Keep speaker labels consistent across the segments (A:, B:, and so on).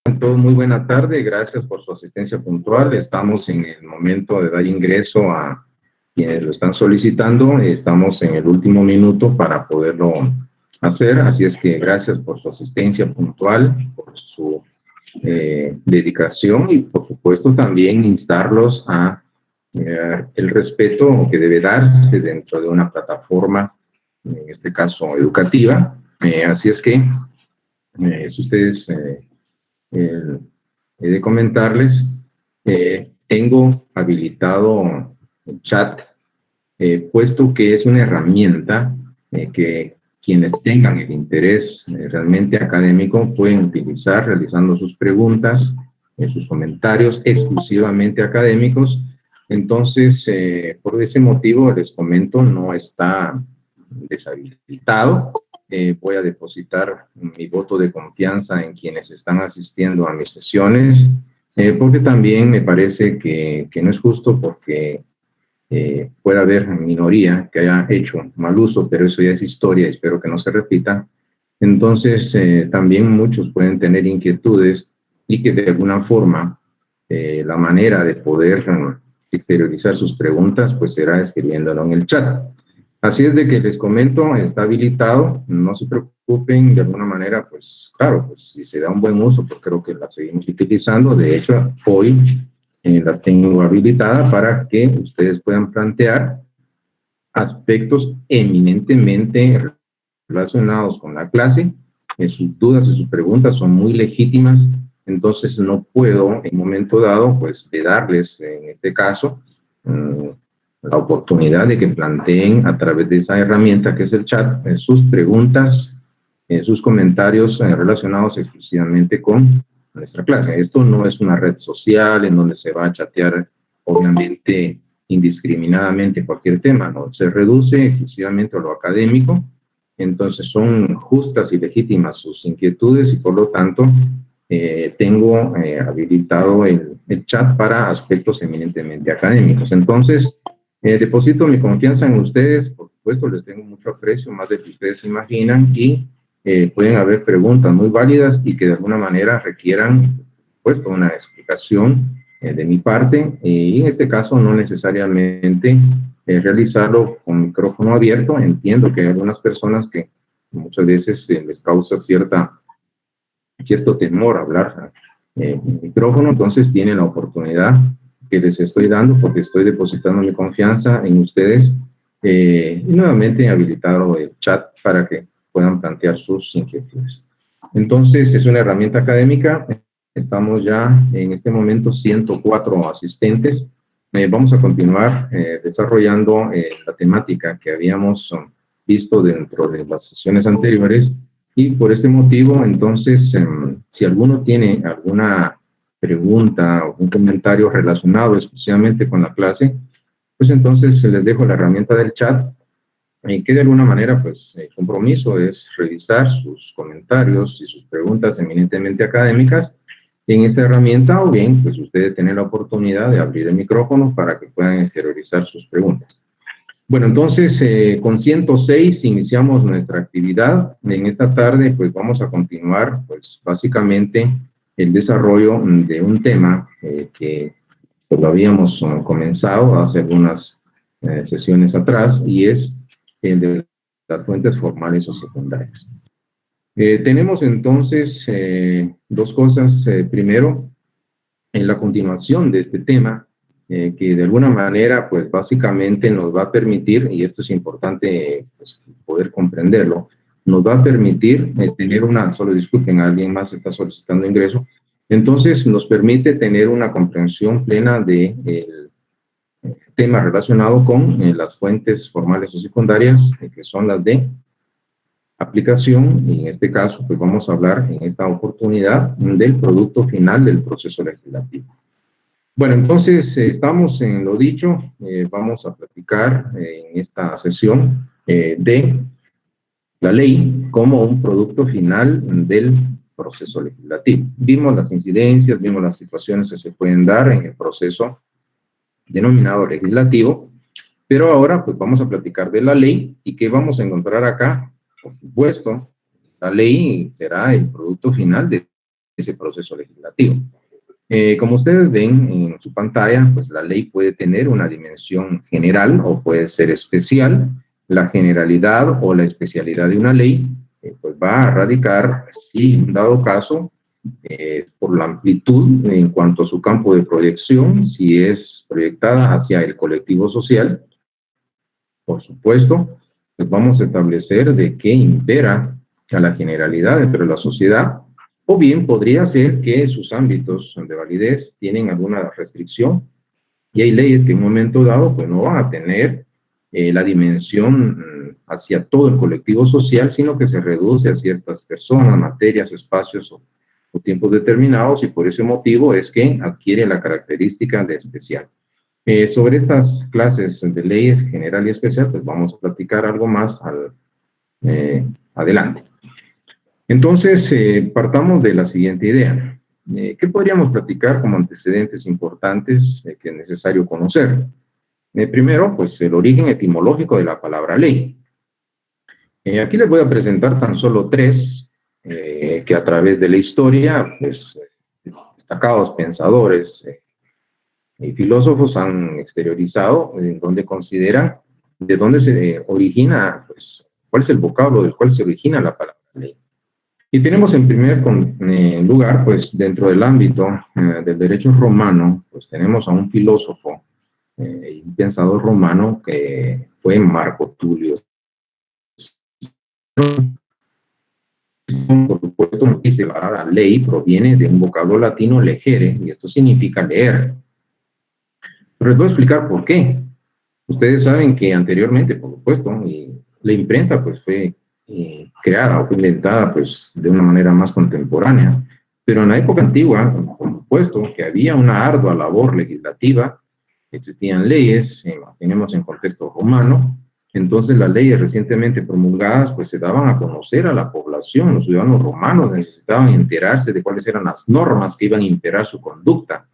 A: Todos muy buena tarde, gracias por su asistencia puntual. Estamos en el momento de dar ingreso a quienes lo están solicitando. Estamos en el último minuto para poderlo hacer, así es que gracias por su asistencia puntual, por su dedicación y por supuesto también instarlos a el respeto que debe darse dentro de una plataforma, en este caso educativa. Así es que si ustedes he de comentarles, tengo habilitado el chat, puesto que es una herramienta que quienes tengan el interés realmente académico pueden utilizar realizando sus preguntas, sus comentarios exclusivamente académicos. Entonces, por ese motivo, les comento, no está deshabilitado. Voy a depositar mi voto de confianza en quienes están asistiendo a mis sesiones, porque también me parece que no es justo porque puede haber minoría que haya hecho mal uso, pero eso ya es historia, espero que no se repita. Entonces, también muchos pueden tener inquietudes y que de alguna forma la manera de poder exteriorizar sus preguntas pues será escribiéndolo en el chat. Así es de que les comento, está habilitado, no se preocupen, de alguna manera, pues claro, pues si se da un buen uso, pues creo que la seguimos utilizando. De hecho, hoy la tengo habilitada para que ustedes puedan plantear aspectos eminentemente relacionados con la clase. Sus dudas y sus preguntas son muy legítimas, entonces no puedo en un momento dado, pues, de darles, en este caso, la oportunidad de que planteen a través de esa herramienta que es el chat, sus preguntas, sus comentarios relacionados exclusivamente con nuestra clase. Esto no es una red social en donde se va a chatear, obviamente, indiscriminadamente cualquier tema, ¿no? Se reduce exclusivamente a lo académico, entonces son justas y legítimas sus inquietudes y por lo tanto tengo habilitado el chat para aspectos eminentemente académicos. Entonces, deposito mi confianza en ustedes, por supuesto, les tengo mucho aprecio, más de lo que ustedes se imaginan, y pueden haber preguntas muy válidas y que de alguna manera requieran, pues, una explicación de mi parte, y en este caso no necesariamente realizarlo con micrófono abierto. Entiendo que hay algunas personas que muchas veces les causa cierto temor hablar en micrófono, entonces tienen la oportunidad que les estoy dando porque estoy depositando mi confianza en ustedes y nuevamente he habilitado el chat para que puedan plantear sus inquietudes. Entonces, es una herramienta académica. Estamos ya en este momento 104 asistentes. Vamos a continuar desarrollando la temática que habíamos visto dentro de las sesiones anteriores, y por este motivo, entonces, si alguno tiene alguna pregunta o un comentario relacionado exclusivamente con la clase, pues entonces les dejo la herramienta del chat, que de alguna manera, pues, el compromiso es revisar sus comentarios y sus preguntas eminentemente académicas en esta herramienta, o bien, pues, ustedes tienen la oportunidad de abrir el micrófono para que puedan exteriorizar sus preguntas. Bueno, entonces, con 106 iniciamos nuestra actividad. En esta tarde, pues, vamos a continuar, pues, básicamente el desarrollo de un tema que pues, lo habíamos comenzado hace algunas sesiones atrás, y es el de las fuentes formales o secundarias. Tenemos entonces dos cosas. Primero, en la continuación de este tema, que de alguna manera, pues básicamente nos va a permitir, y esto es importante pues, poder comprenderlo, nos va a permitir tener solo disculpen, alguien más está solicitando ingreso, entonces nos permite tener una comprensión plena del tema relacionado con las fuentes formales o secundarias, que son las de aplicación, y en este caso, pues vamos a hablar en esta oportunidad del producto final del proceso legislativo. Bueno, entonces estamos en lo dicho, vamos a platicar en esta sesión de la ley como un producto final del proceso legislativo. Vimos las incidencias, vimos las situaciones que se pueden dar en el proceso denominado legislativo, pero ahora pues vamos a platicar de la ley. ¿Y qué vamos a encontrar acá? Por supuesto, la ley será el producto final de ese proceso legislativo. Como ustedes ven en su pantalla, pues la ley puede tener una dimensión general o puede ser especial. La generalidad o la especialidad de una ley pues va a radicar, si en dado caso, por la amplitud en cuanto a su campo de proyección, si es proyectada hacia el colectivo social. Por supuesto, pues vamos a establecer de qué impera a la generalidad dentro de la sociedad, o bien podría ser que sus ámbitos de validez tienen alguna restricción y hay leyes que en un momento dado pues no van a tener la dimensión hacia todo el colectivo social, sino que se reduce a ciertas personas, materias, espacios o tiempos determinados, y por ese motivo es que adquiere la característica de especial. Sobre estas clases de leyes general y especial, pues vamos a platicar algo más adelante. Entonces, partamos de la siguiente idea. ¿Qué podríamos platicar como antecedentes importantes que es necesario conocer? Primero, pues el origen etimológico de la palabra ley. Aquí les voy a presentar tan solo tres que a través de la historia, pues destacados pensadores y filósofos han exteriorizado, en donde consideran de dónde se origina, pues, cuál es el vocablo del cual se origina la palabra ley. Y tenemos en primer lugar, pues, dentro del ámbito del derecho romano, pues tenemos a un filósofo y un pensador romano que fue Marco Tulio. Por supuesto, dice, la ley proviene de un vocablo latino legere, y esto significa leer. Pero les voy a explicar por qué. Ustedes saben que anteriormente, por supuesto, la imprenta pues fue creada o fue inventada pues de una manera más contemporánea, pero en la época antigua, por supuesto, que había una ardua labor legislativa, existían leyes, tenemos en contexto romano, entonces las leyes recientemente promulgadas pues se daban a conocer a la población, los ciudadanos romanos necesitaban enterarse de cuáles eran las normas que iban a imperar su conducta.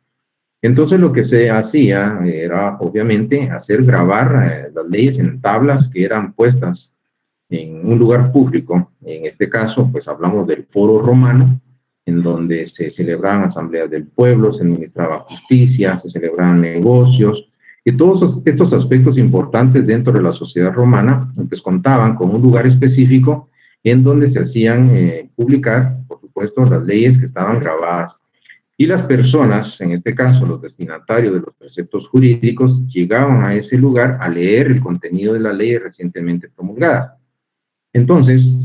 A: Entonces lo que se hacía era obviamente hacer grabar las leyes en tablas que eran puestas en un lugar público. En este caso, pues hablamos del Foro Romano, en donde se celebraban asambleas del pueblo, se administraba justicia, se celebraban negocios, y todos estos aspectos importantes dentro de la sociedad romana, pues contaban con un lugar específico en donde se hacían publicar, por supuesto, las leyes que estaban grabadas. Y las personas, en este caso los destinatarios de los preceptos jurídicos, llegaban a ese lugar a leer el contenido de la ley recientemente promulgada. Entonces,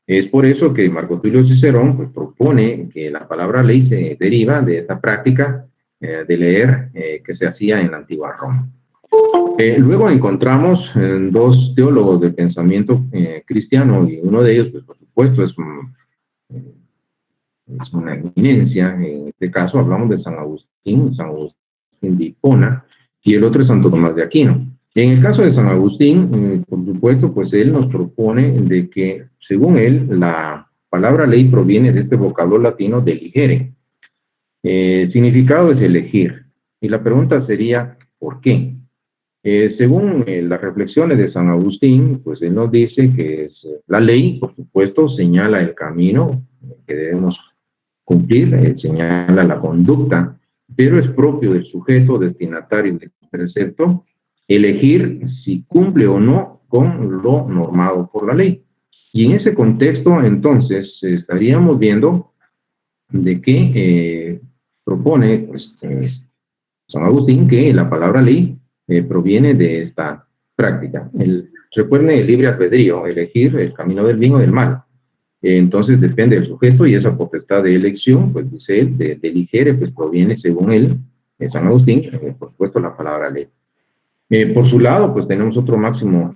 A: es por eso que Marco Tulio Cicerón pues, propone que la palabra ley se deriva de esta práctica de leer que se hacía en la antigua Roma. Luego encontramos dos teólogos del pensamiento cristiano, y uno de ellos, pues, por supuesto, es una eminencia. En este caso hablamos de San Agustín de Hipona, y el otro es Santo Tomás de Aquino. En el caso de San Agustín, por supuesto, pues él nos propone de que, según él, la palabra ley proviene de este vocablo latino de ligere. El significado es elegir, y la pregunta sería, ¿por qué? Según las reflexiones de San Agustín, pues él nos dice que la ley, por supuesto, señala el camino que debemos cumplir, señala la conducta, pero es propio del sujeto destinatario del precepto elegir si cumple o no con lo normado por la ley. Y en ese contexto, entonces, estaríamos viendo de que propone pues, San Agustín que la palabra ley proviene de esta práctica. Recuerden el libre albedrío, elegir el camino del bien o del mal. Entonces depende del sujeto, y esa potestad de elección, pues dice él, de ligere, pues proviene, según él, San Agustín, por supuesto, la palabra ley. Por su lado, pues tenemos otro máximo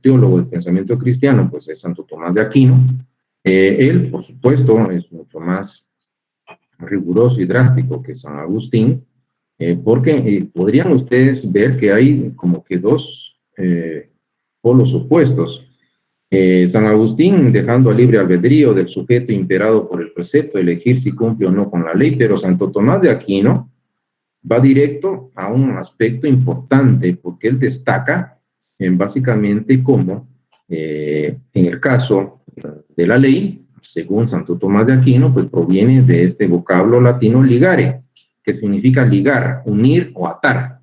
A: teólogo del pensamiento cristiano, pues es Santo Tomás de Aquino. Él, por supuesto, es mucho más riguroso y drástico que San Agustín, porque podrían ustedes ver que hay como que dos polos opuestos. San Agustín dejando a libre albedrío del sujeto imperado por el precepto elegir si cumple o no con la ley, pero Santo Tomás de Aquino va directo a un aspecto importante, porque él destaca básicamente cómo en el caso de la ley, según Santo Tomás de Aquino, pues proviene de este vocablo latino ligare, que significa ligar, unir o atar.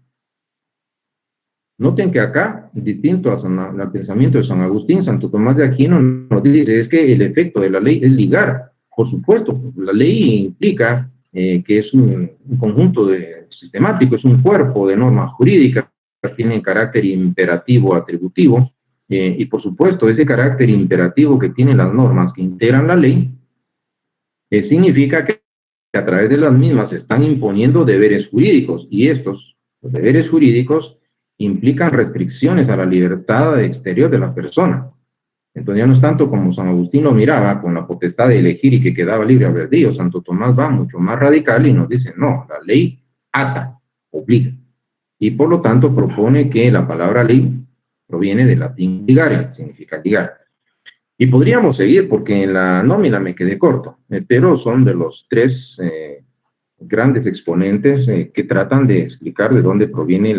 A: Noten que acá, distinto al pensamiento de San Agustín, Santo Tomás de Aquino nos dice es que el efecto de la ley es ligar. Por supuesto, la ley implica que es un conjunto sistemático, es un cuerpo de normas jurídicas, tienen carácter imperativo atributivo, y por supuesto, ese carácter imperativo que tienen las normas que integran la ley, significa que a través de las mismas se están imponiendo deberes jurídicos, y estos, los deberes jurídicos, implican restricciones a la libertad exterior de la persona. Entonces ya no es tanto como San Agustín lo miraba, con la potestad de elegir y que quedaba libre albedrío. Santo Tomás va mucho más radical y nos dice, no, la ley ata, obliga. Y por lo tanto propone que la palabra ley proviene del latín ligare, significa ligar. Y podríamos seguir porque en la nómina me quedé corto, pero son de los tres grandes exponentes que tratan de explicar de dónde proviene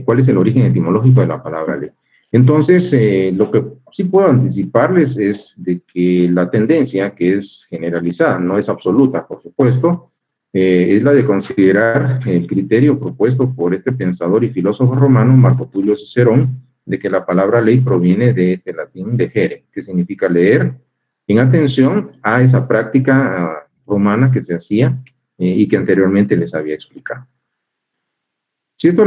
A: cuál es el origen etimológico de la palabra ley. Entonces, lo que sí puedo anticiparles es de que la tendencia, que es generalizada, no es absoluta, por supuesto, es la de considerar el criterio propuesto por este pensador y filósofo romano, Marco Tulio Cicerón, de que la palabra ley proviene de este latín legere, que significa leer, en atención a esa práctica romana que se hacía y que anteriormente les había explicado. Si esto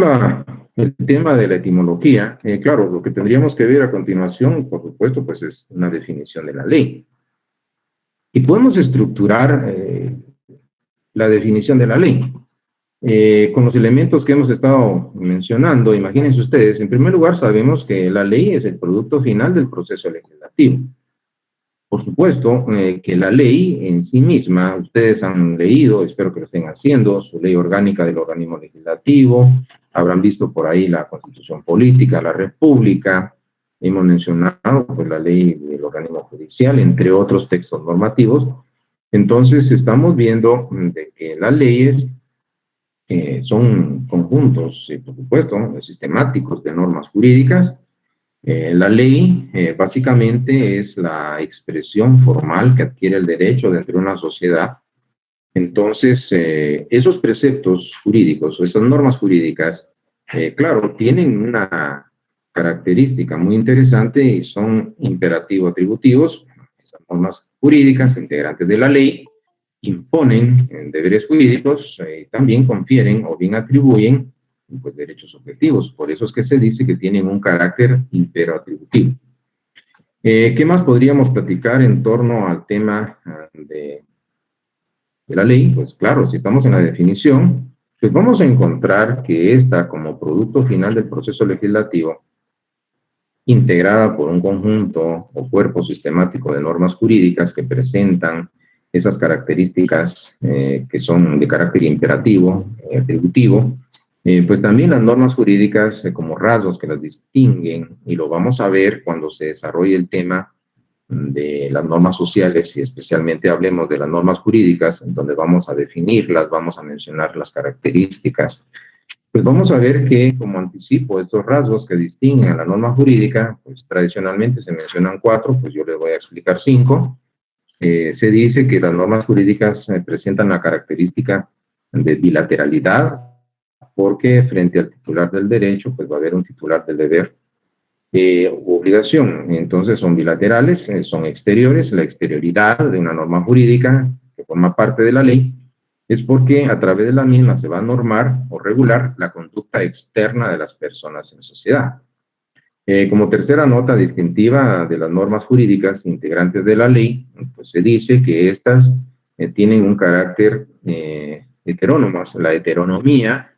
A: el tema de la etimología, claro, lo que tendríamos que ver a continuación, por supuesto, pues es una definición de la ley. Y podemos estructurar la definición de la ley con los elementos que hemos estado mencionando. Imagínense ustedes, en primer lugar, sabemos que la ley es el producto final del proceso legislativo. Por supuesto que la ley en sí misma, ustedes han leído, espero que lo estén haciendo, su ley orgánica del organismo legislativo, habrán visto por ahí la Constitución Política, la República, hemos mencionado pues, la ley del organismo judicial, entre otros textos normativos. Entonces estamos viendo de que las leyes son conjuntos, por supuesto, sistemáticos de normas jurídicas. La ley básicamente es la expresión formal que adquiere el derecho dentro de una sociedad. Entonces, esos preceptos jurídicos o esas normas jurídicas, claro, tienen una característica muy interesante y son imperativo-atributivos. Esas normas jurídicas integrantes de la ley imponen deberes jurídicos y también confieren o bien atribuyen pues, derechos objetivos. Por eso es que se dice que tienen un carácter imperatributivo. ¿Qué más podríamos platicar en torno al tema de la ley? Pues claro, si estamos en la definición, pues vamos a encontrar que esta, como producto final del proceso legislativo, integrada por un conjunto o cuerpo sistemático de normas jurídicas que presentan esas características que son de carácter imperativo, atributivo, pues también las normas jurídicas como rasgos que las distinguen, y lo vamos a ver cuando se desarrolle el tema de las normas sociales, y especialmente hablemos de las normas jurídicas, en donde vamos a definirlas, vamos a mencionar las características. Pues vamos a ver que, como anticipo, estos rasgos que distinguen a la norma jurídica, pues tradicionalmente se mencionan 4, pues yo les voy a explicar 5. Se dice que las normas jurídicas presentan la característica de bilateralidad, porque frente al titular del derecho, pues va a haber un titular del deber u obligación. Entonces son bilaterales, son exteriores. La exterioridad de una norma jurídica que forma parte de la ley es porque a través de la misma se va a normar o regular la conducta externa de las personas en sociedad. Como tercera nota distintiva de las normas jurídicas integrantes de la ley, pues se dice que estas tienen un carácter heterónomo. La heteronomía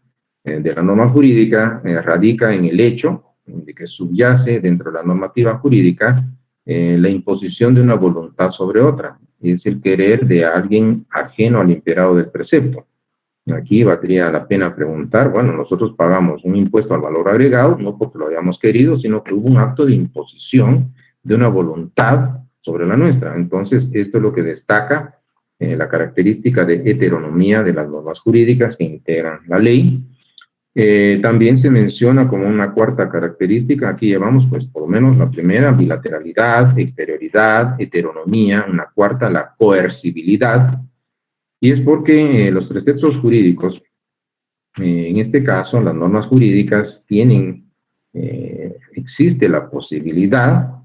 A: de la norma jurídica radica en el hecho de que subyace dentro de la normativa jurídica la imposición de una voluntad sobre otra. Es el querer de alguien ajeno al imperado del precepto. Aquí valdría la pena preguntar, bueno, nosotros pagamos un impuesto al valor agregado, no porque lo hayamos querido, sino que hubo un acto de imposición de una voluntad sobre la nuestra. Entonces, esto es lo que destaca la característica de heteronomía de las normas jurídicas que integran la ley. También se menciona como una cuarta característica, aquí llevamos pues por lo menos la primera, bilateralidad, exterioridad, heteronomía, una cuarta, la coercibilidad, y es porque los preceptos jurídicos, en este caso las normas jurídicas tienen, existe la posibilidad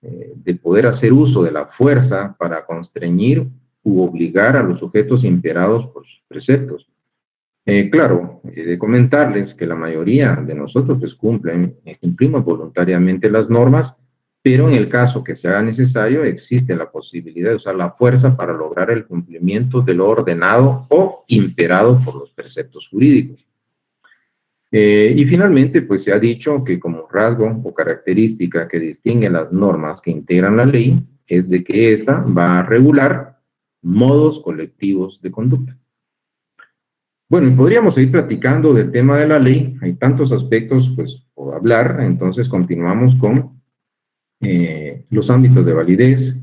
A: de poder hacer uso de la fuerza para constreñir u obligar a los sujetos imperados por sus preceptos. Claro, de comentarles que la mayoría de nosotros pues cumplimos voluntariamente las normas, pero en el caso que sea necesario existe la posibilidad de usar la fuerza para lograr el cumplimiento de lo ordenado o imperado por los preceptos jurídicos. Y finalmente, pues se ha dicho que como rasgo o característica que distingue las normas que integran la ley es de que ésta va a regular modos colectivos de conducta. Bueno, y podríamos seguir platicando del tema de la ley, hay tantos aspectos pues por hablar, entonces continuamos con los ámbitos de validez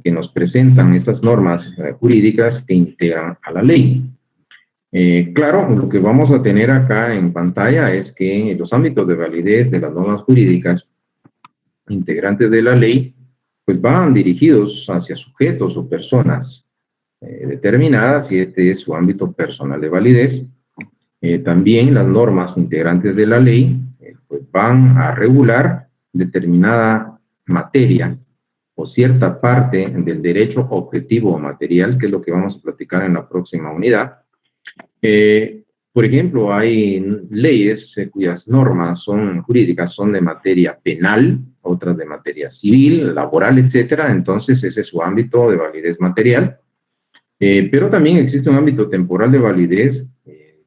A: que nos presentan esas normas jurídicas que integran a la ley. Claro, lo que vamos a tener acá en pantalla es que los ámbitos de validez de las normas jurídicas integrantes de la ley pues van dirigidos hacia sujetos o personas determinadas, y este es su ámbito personal de validez. También las normas integrantes de la ley pues van a regular determinada materia o cierta parte del derecho objetivo o material, que es lo que vamos a platicar en la próxima unidad. Por ejemplo, hay leyes cuyas normas jurídicas son de materia penal, otras de materia civil, laboral, etcétera. Entonces, ese es su ámbito de validez material. Pero también existe un ámbito temporal de validez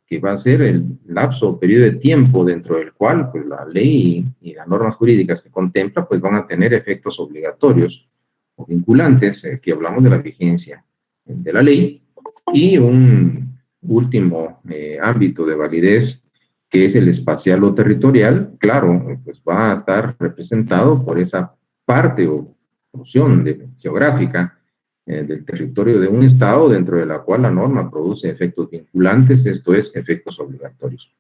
A: que va a ser el lapso o periodo de tiempo dentro del cual pues, la ley y las normas jurídicas que contempla pues, van a tener efectos obligatorios o vinculantes, que hablamos de la vigencia de la ley, y un último ámbito de validez que es el espacial o territorial. Claro, pues va a estar representado por esa parte o porción geográfica del territorio de un estado dentro de la cual la norma produce efectos vinculantes, esto es, efectos obligatorios.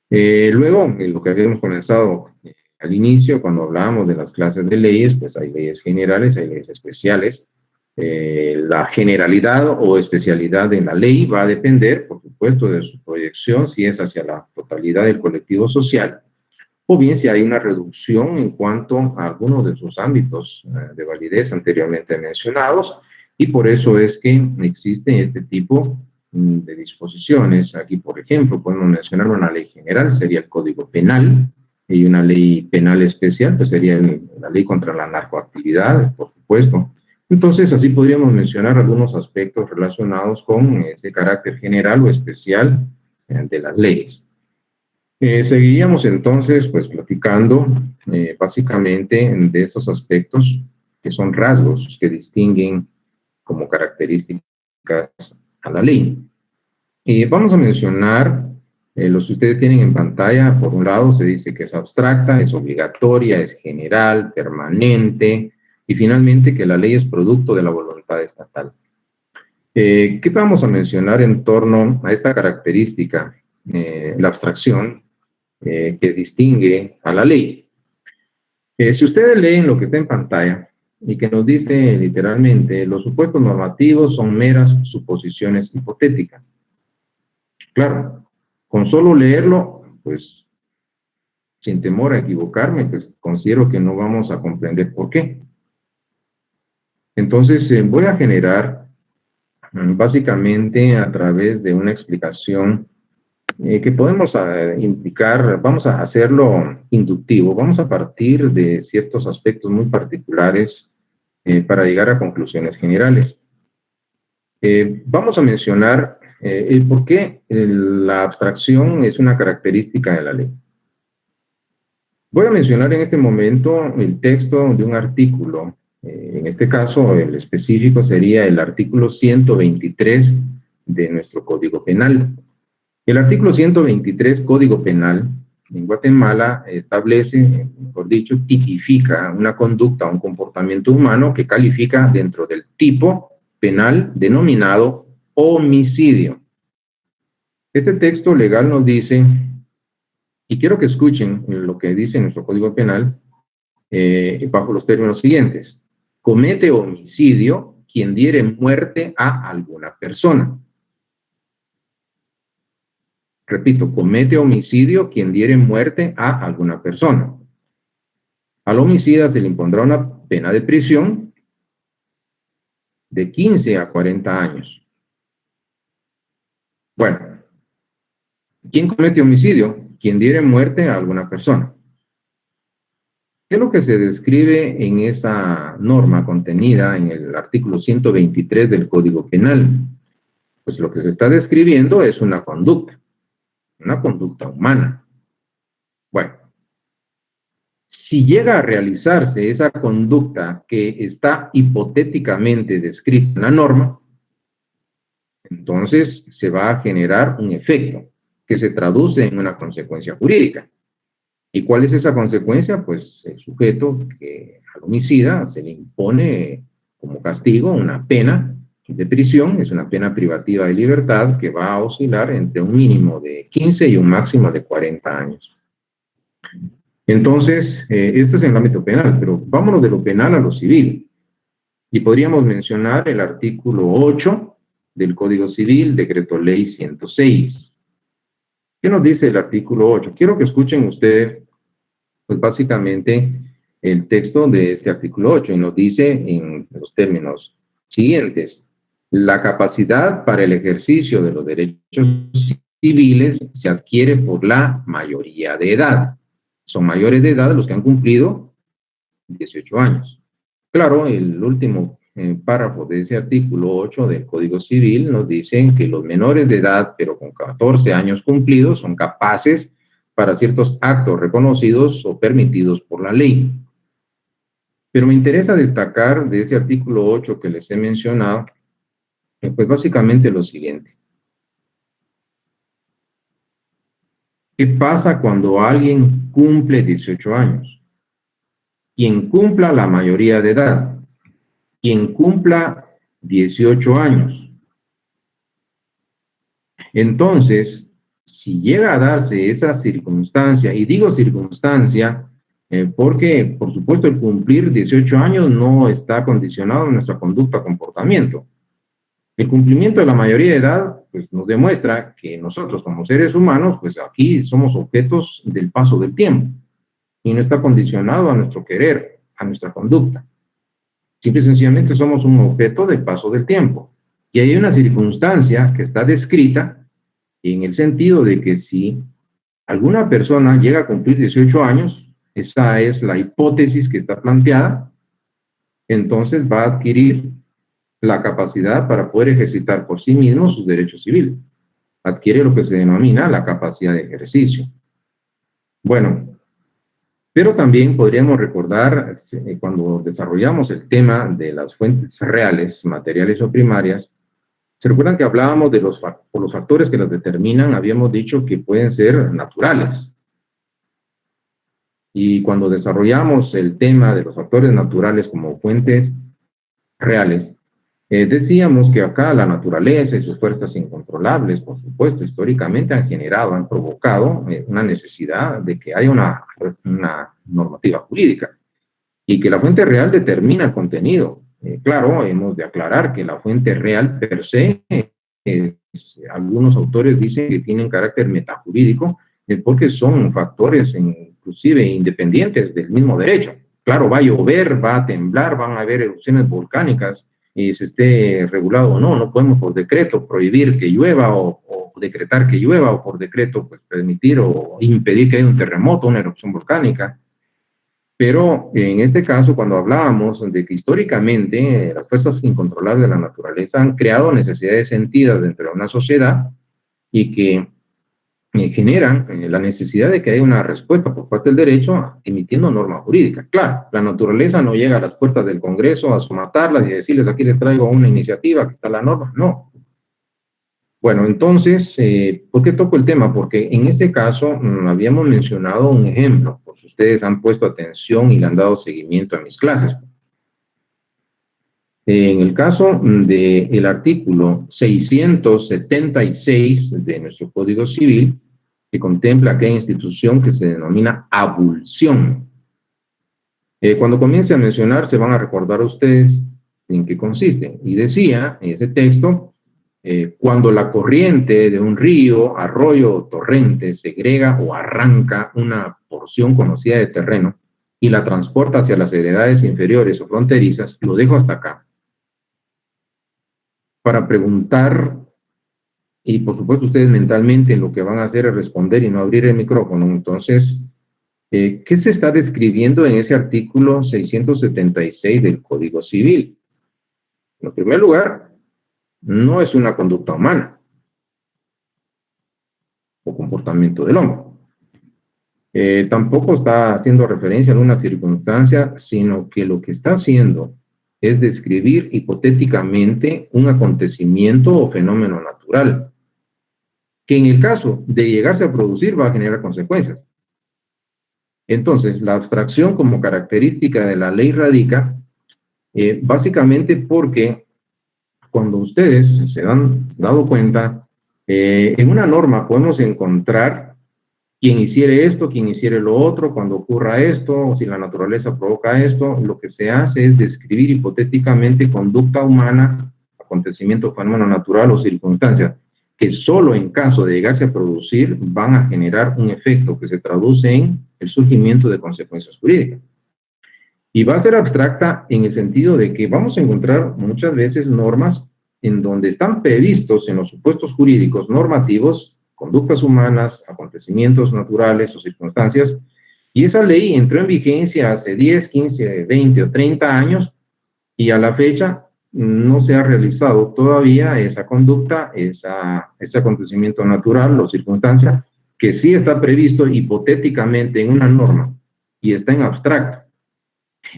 A: Luego, lo que habíamos comenzado al inicio, cuando hablábamos de las clases de leyes, pues hay leyes generales, hay leyes especiales. La generalidad o especialidad de la ley va a depender, por supuesto, de su proyección, si es hacia la totalidad del colectivo social, o bien si hay una reducción en cuanto a algunos de sus ámbitos de validez anteriormente mencionados, y por eso es que existe este tipo de disposiciones. Aquí, por ejemplo, podemos mencionar una ley general, sería el Código Penal, y una ley penal especial, pues sería la ley contra la narcoactividad, por supuesto. Entonces, así podríamos mencionar algunos aspectos relacionados con ese carácter general o especial de las leyes. Seguiríamos entonces pues platicando básicamente de estos aspectos que son rasgos que distinguen como características a la ley. Vamos a mencionar los que ustedes tienen en pantalla. Por un lado se dice que es abstracta, es obligatoria, es general, permanente, y finalmente que la ley es producto de la voluntad estatal. ¿Qué vamos a mencionar en torno a esta característica, la abstracción, que distingue a la ley? Si ustedes leen lo que está en pantalla y que nos dice literalmente, los supuestos normativos son meras suposiciones hipotéticas. Claro, con solo leerlo, pues, sin temor a equivocarme, pues considero que no vamos a comprender por qué. Entonces, voy a generar básicamente a través de una explicación que podemos indicar, vamos a hacerlo inductivo, vamos a partir de ciertos aspectos muy particulares para llegar a conclusiones generales. Vamos a mencionar el por qué la abstracción es una característica de la ley. Voy a mencionar en este momento el texto de un artículo, en este caso el específico sería el artículo 123 de nuestro Código Penal. El artículo 123, Código Penal, en Guatemala establece, mejor dicho, tipifica una conducta, un comportamiento humano que califica dentro del tipo penal denominado homicidio. Este texto legal nos dice, y quiero que escuchen lo que dice nuestro Código Penal, bajo los términos siguientes: comete homicidio quien diere muerte a alguna persona. Repito, comete homicidio quien diere muerte a alguna persona. Al homicida se le impondrá una pena de prisión de 15 a 40 años. Bueno, ¿quién comete homicidio? Quien diere muerte a alguna persona. ¿Qué es lo que se describe en esa norma contenida en el artículo 123 del Código Penal? Pues lo que se está describiendo es una conducta humana. Bueno, si llega a realizarse esa conducta que está hipotéticamente descrita en la norma, entonces se va a generar un efecto que se traduce en una consecuencia jurídica. ¿Y cuál es esa consecuencia? Pues el sujeto que al homicida se le impone como castigo una pena de prisión, es una pena privativa de libertad que va a oscilar entre un mínimo de 15 y un máximo de 40 años. Entonces, esto es en el ámbito penal, pero vámonos de lo penal a lo civil. Y podríamos mencionar el artículo 8 del Código Civil, Decreto Ley 106. ¿Qué nos dice el artículo 8? Quiero que escuchen ustedes, pues básicamente, el texto de este artículo 8, y nos dice en los términos siguientes: la capacidad para el ejercicio de los derechos civiles se adquiere por la mayoría de edad. Son mayores de edad los que han cumplido 18 años. Claro, el último párrafo de ese artículo 8 del Código Civil nos dice que los menores de edad, pero con 14 años cumplidos, son capaces para ciertos actos reconocidos o permitidos por la ley. Pero me interesa destacar de ese artículo 8 que les he mencionado, pues básicamente lo siguiente. ¿Qué pasa cuando alguien cumple 18 años? Quien cumpla la mayoría de edad, quien cumpla 18 años. Entonces, si llega a darse esa circunstancia, y digo circunstancia, porque, por supuesto, el cumplir 18 años no está condicionado en nuestra conducta o comportamiento. El cumplimiento de la mayoría de edad, pues, nos demuestra que nosotros, como seres humanos, pues aquí somos objetos del paso del tiempo, y no está condicionado a nuestro querer, a nuestra conducta. Simple y sencillamente somos un objeto del paso del tiempo. Y hay una circunstancia que está descrita en el sentido de que si alguna persona llega a cumplir 18 años, esa es la hipótesis que está planteada, entonces va a adquirir la capacidad para poder ejercitar por sí mismo sus derechos civiles. Adquiere lo que se denomina la capacidad de ejercicio. Bueno, pero también podríamos recordar, cuando desarrollamos el tema de las fuentes reales, materiales o primarias, ¿se recuerdan que hablábamos de los factores que las determinan? Habíamos dicho que pueden ser naturales. Y cuando desarrollamos el tema de los factores naturales como fuentes reales, decíamos que acá la naturaleza y sus fuerzas incontrolables, por supuesto, históricamente han provocado una necesidad de que haya una normativa jurídica y que la fuente real determina el contenido. Claro, hemos de aclarar que la fuente real per se, algunos autores dicen que tienen carácter metajurídico, porque son factores inclusive independientes del mismo derecho. Claro, va a llover, va a temblar, van a haber erupciones volcánicas, y se esté regulado o no. No podemos por decreto prohibir que llueva o decretar que llueva, o por decreto pues, permitir o impedir que haya un terremoto, una erupción volcánica. Pero en este caso, cuando hablábamos de que históricamente las fuerzas incontrolables de la naturaleza han creado necesidades sentidas dentro de una sociedad y que generan la necesidad de que haya una respuesta por parte del derecho emitiendo norma jurídica. Claro, la naturaleza no llega a las puertas del Congreso a somatarlas y a decirles aquí les traigo una iniciativa, aquí está la norma, no. Bueno, entonces, ¿por qué toco el tema? Porque en ese caso habíamos mencionado un ejemplo, por si ustedes han puesto atención y le han dado seguimiento a mis clases. En el caso del artículo 676 de nuestro Código Civil, que contempla aquella institución que se denomina abulsión. Cuando comience a mencionar, se van a recordar a ustedes en qué consiste. Y decía en ese texto, cuando la corriente de un río, arroyo o torrente segrega o arranca una porción conocida de terreno y la transporta hacia las heredades inferiores o fronterizas, lo dejo hasta acá. Para preguntar, y por supuesto ustedes mentalmente lo que van a hacer es responder y no abrir el micrófono. Entonces, ¿qué se está describiendo en ese artículo 676 del Código Civil? En primer lugar, no es una conducta humana o comportamiento del hombre. Tampoco está haciendo referencia a una circunstancia, sino que lo que está haciendo es describir hipotéticamente un acontecimiento o fenómeno natural, que en el caso de llegarse a producir va a generar consecuencias. Entonces, la abstracción como característica de la ley radica básicamente porque cuando ustedes se han dado cuenta, en una norma podemos encontrar quien hiciere esto, quien hiciere lo otro, cuando ocurra esto, o si la naturaleza provoca esto. Lo que se hace es describir hipotéticamente conducta humana, acontecimiento, fenómeno natural o circunstancia, que solo en caso de llegarse a producir van a generar un efecto que se traduce en el surgimiento de consecuencias jurídicas. Y va a ser abstracta en el sentido de que vamos a encontrar muchas veces normas en donde están previstos en los supuestos jurídicos normativos conductas humanas, acontecimientos naturales o circunstancias, y esa ley entró en vigencia hace 10, 15, 20 o 30 años, y a la fecha no se ha realizado todavía esa conducta, ese acontecimiento natural o circunstancia, que sí está previsto hipotéticamente en una norma, y está en abstracto.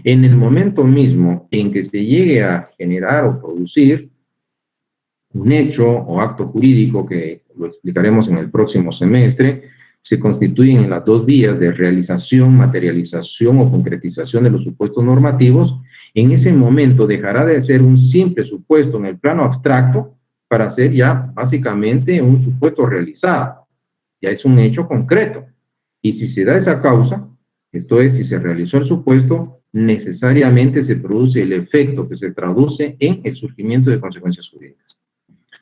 A: En el momento mismo en que se llegue a generar o producir un hecho o acto jurídico, que lo explicaremos en el próximo semestre, se constituyen en las dos vías de realización, materialización o concretización de los supuestos normativos. En ese momento dejará de ser un simple supuesto en el plano abstracto para ser ya básicamente un supuesto realizado. Ya es un hecho concreto. Y si se da esa causa, esto es, si se realizó el supuesto, necesariamente se produce el efecto que se traduce en el surgimiento de consecuencias jurídicas.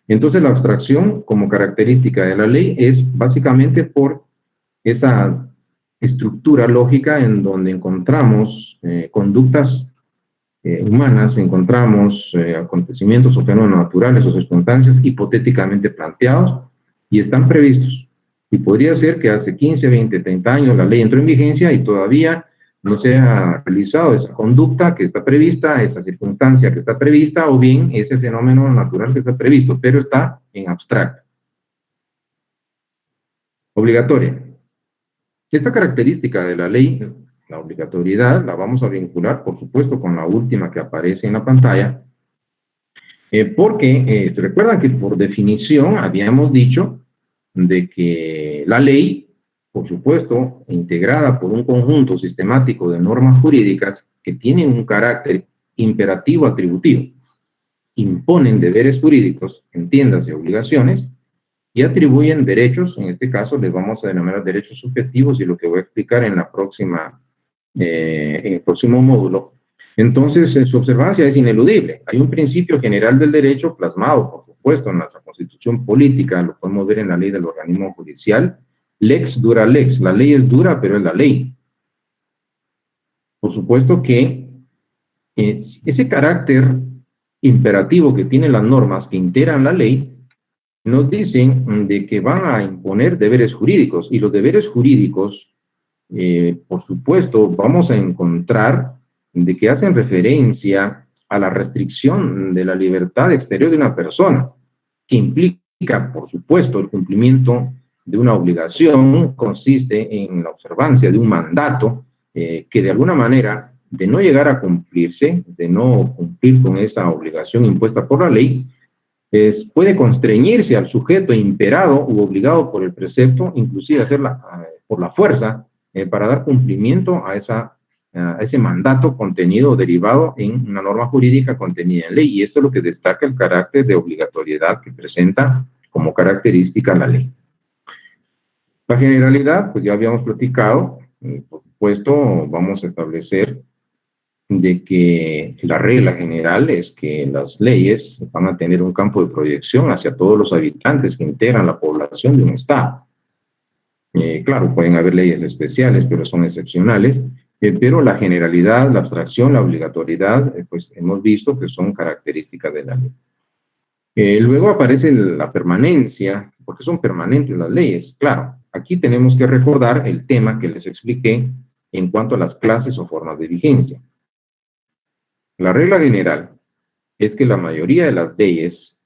A: Entonces, la abstracción como característica de la ley es básicamente por esa estructura lógica en donde encontramos conductas humanas, encontramos acontecimientos o fenómenos naturales o circunstancias hipotéticamente planteados y están previstos. Y podría ser que hace 15, 20, 30 años la ley entró en vigencia y todavía no se ha realizado esa conducta que está prevista, esa circunstancia que está prevista, o bien ese fenómeno natural que está previsto, pero está en abstracto. Obligatoria. Esta característica de la ley, la obligatoriedad, la vamos a vincular, por supuesto, con la última que aparece en la pantalla, porque se recuerdan que por definición habíamos dicho de que la ley, por supuesto, integrada por un conjunto sistemático de normas jurídicas que tienen un carácter imperativo atributivo, imponen deberes jurídicos, entiéndase obligaciones, y atribuyen derechos. En este caso les vamos a denominar derechos subjetivos, y lo que voy a explicar en la próxima, en el próximo módulo. Entonces, su observancia es ineludible. Hay un principio general del derecho plasmado, por supuesto, en nuestra Constitución política, lo podemos ver en la ley del organismo judicial. Lex dura lex, la ley es dura, pero es la ley. Por supuesto que ese carácter imperativo que tienen las normas que integran la ley, nos dicen de que van a imponer deberes jurídicos, y los deberes jurídicos, por supuesto, vamos a encontrar de que hacen referencia a la restricción de la libertad exterior de una persona, que implica, por supuesto, el cumplimiento de una obligación, consiste en la observancia de un mandato que de alguna manera, de no llegar a cumplirse, de no cumplir con esa obligación impuesta por la ley, puede constreñirse al sujeto imperado u obligado por el precepto, inclusive hacerla por la fuerza, para dar cumplimiento a esa a ese mandato contenido o derivado en una norma jurídica contenida en ley. Y esto es lo que destaca el carácter de obligatoriedad que presenta como característica la ley. La generalidad, pues ya habíamos platicado, por supuesto, vamos a establecer de que la regla general es que las leyes van a tener un campo de proyección hacia todos los habitantes que integran la población de un estado. Claro, pueden haber leyes especiales, pero son excepcionales, pero la generalidad, la abstracción, la obligatoriedad, pues hemos visto que son características de la ley. Luego aparece la permanencia, porque son permanentes las leyes. Claro, aquí tenemos que recordar el tema que les expliqué en cuanto a las clases o formas de vigencia. La regla general es que la mayoría de las leyes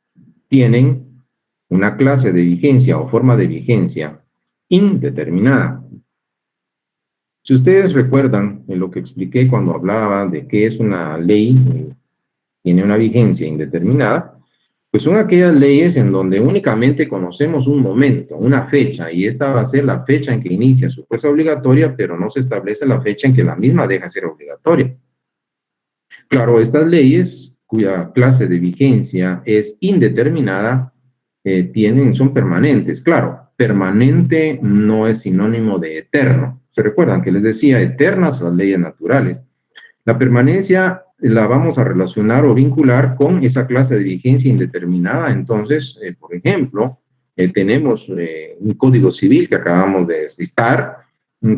A: tienen una clase de vigencia o forma de vigencia indeterminada. Si ustedes recuerdan en lo que expliqué cuando hablaba de qué es una ley, tiene una vigencia indeterminada, pues son aquellas leyes en donde únicamente conocemos un momento, una fecha, y esta va a ser la fecha en que inicia su fuerza obligatoria, pero no se establece la fecha en que la misma deja de ser obligatoria. Claro, estas leyes, cuya clase de vigencia es indeterminada, son permanentes. Claro, permanente no es sinónimo de eterno. ¿Se recuerdan que les decía eternas las leyes naturales? La permanencia la vamos a relacionar o vincular con esa clase de vigencia indeterminada. Entonces, por ejemplo, tenemos un código civil que acabamos de citar,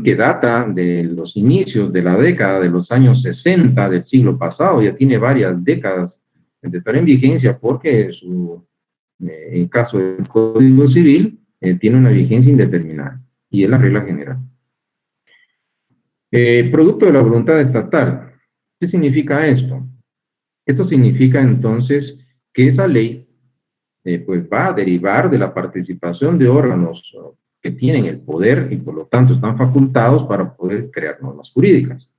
A: que data de los inicios de la década de los años 60 del siglo pasado, ya tiene varias décadas de estar en vigencia porque en caso del Código Civil tiene una vigencia indeterminada y es la regla general. Producto de la voluntad estatal. ¿Qué significa esto? Esto significa entonces que esa ley pues va a derivar de la participación de órganos que tienen el poder y por lo tanto están facultados para poder crear normas jurídicas.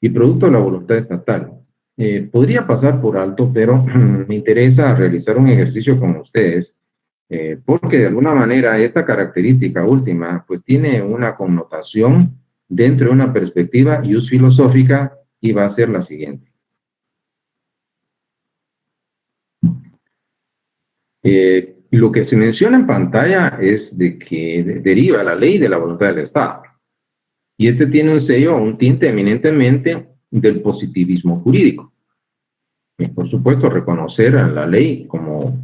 A: Y producto de la voluntad estatal. Podría pasar por alto, pero me interesa realizar un ejercicio con ustedes, porque de alguna manera esta característica última pues tiene una connotación dentro de una perspectiva ius filosófica y va a ser la siguiente. Lo que se menciona en pantalla es de que deriva la ley de la voluntad del Estado. Y este tiene un sello, un tinte eminentemente del positivismo jurídico. Y por supuesto, reconocer a la ley como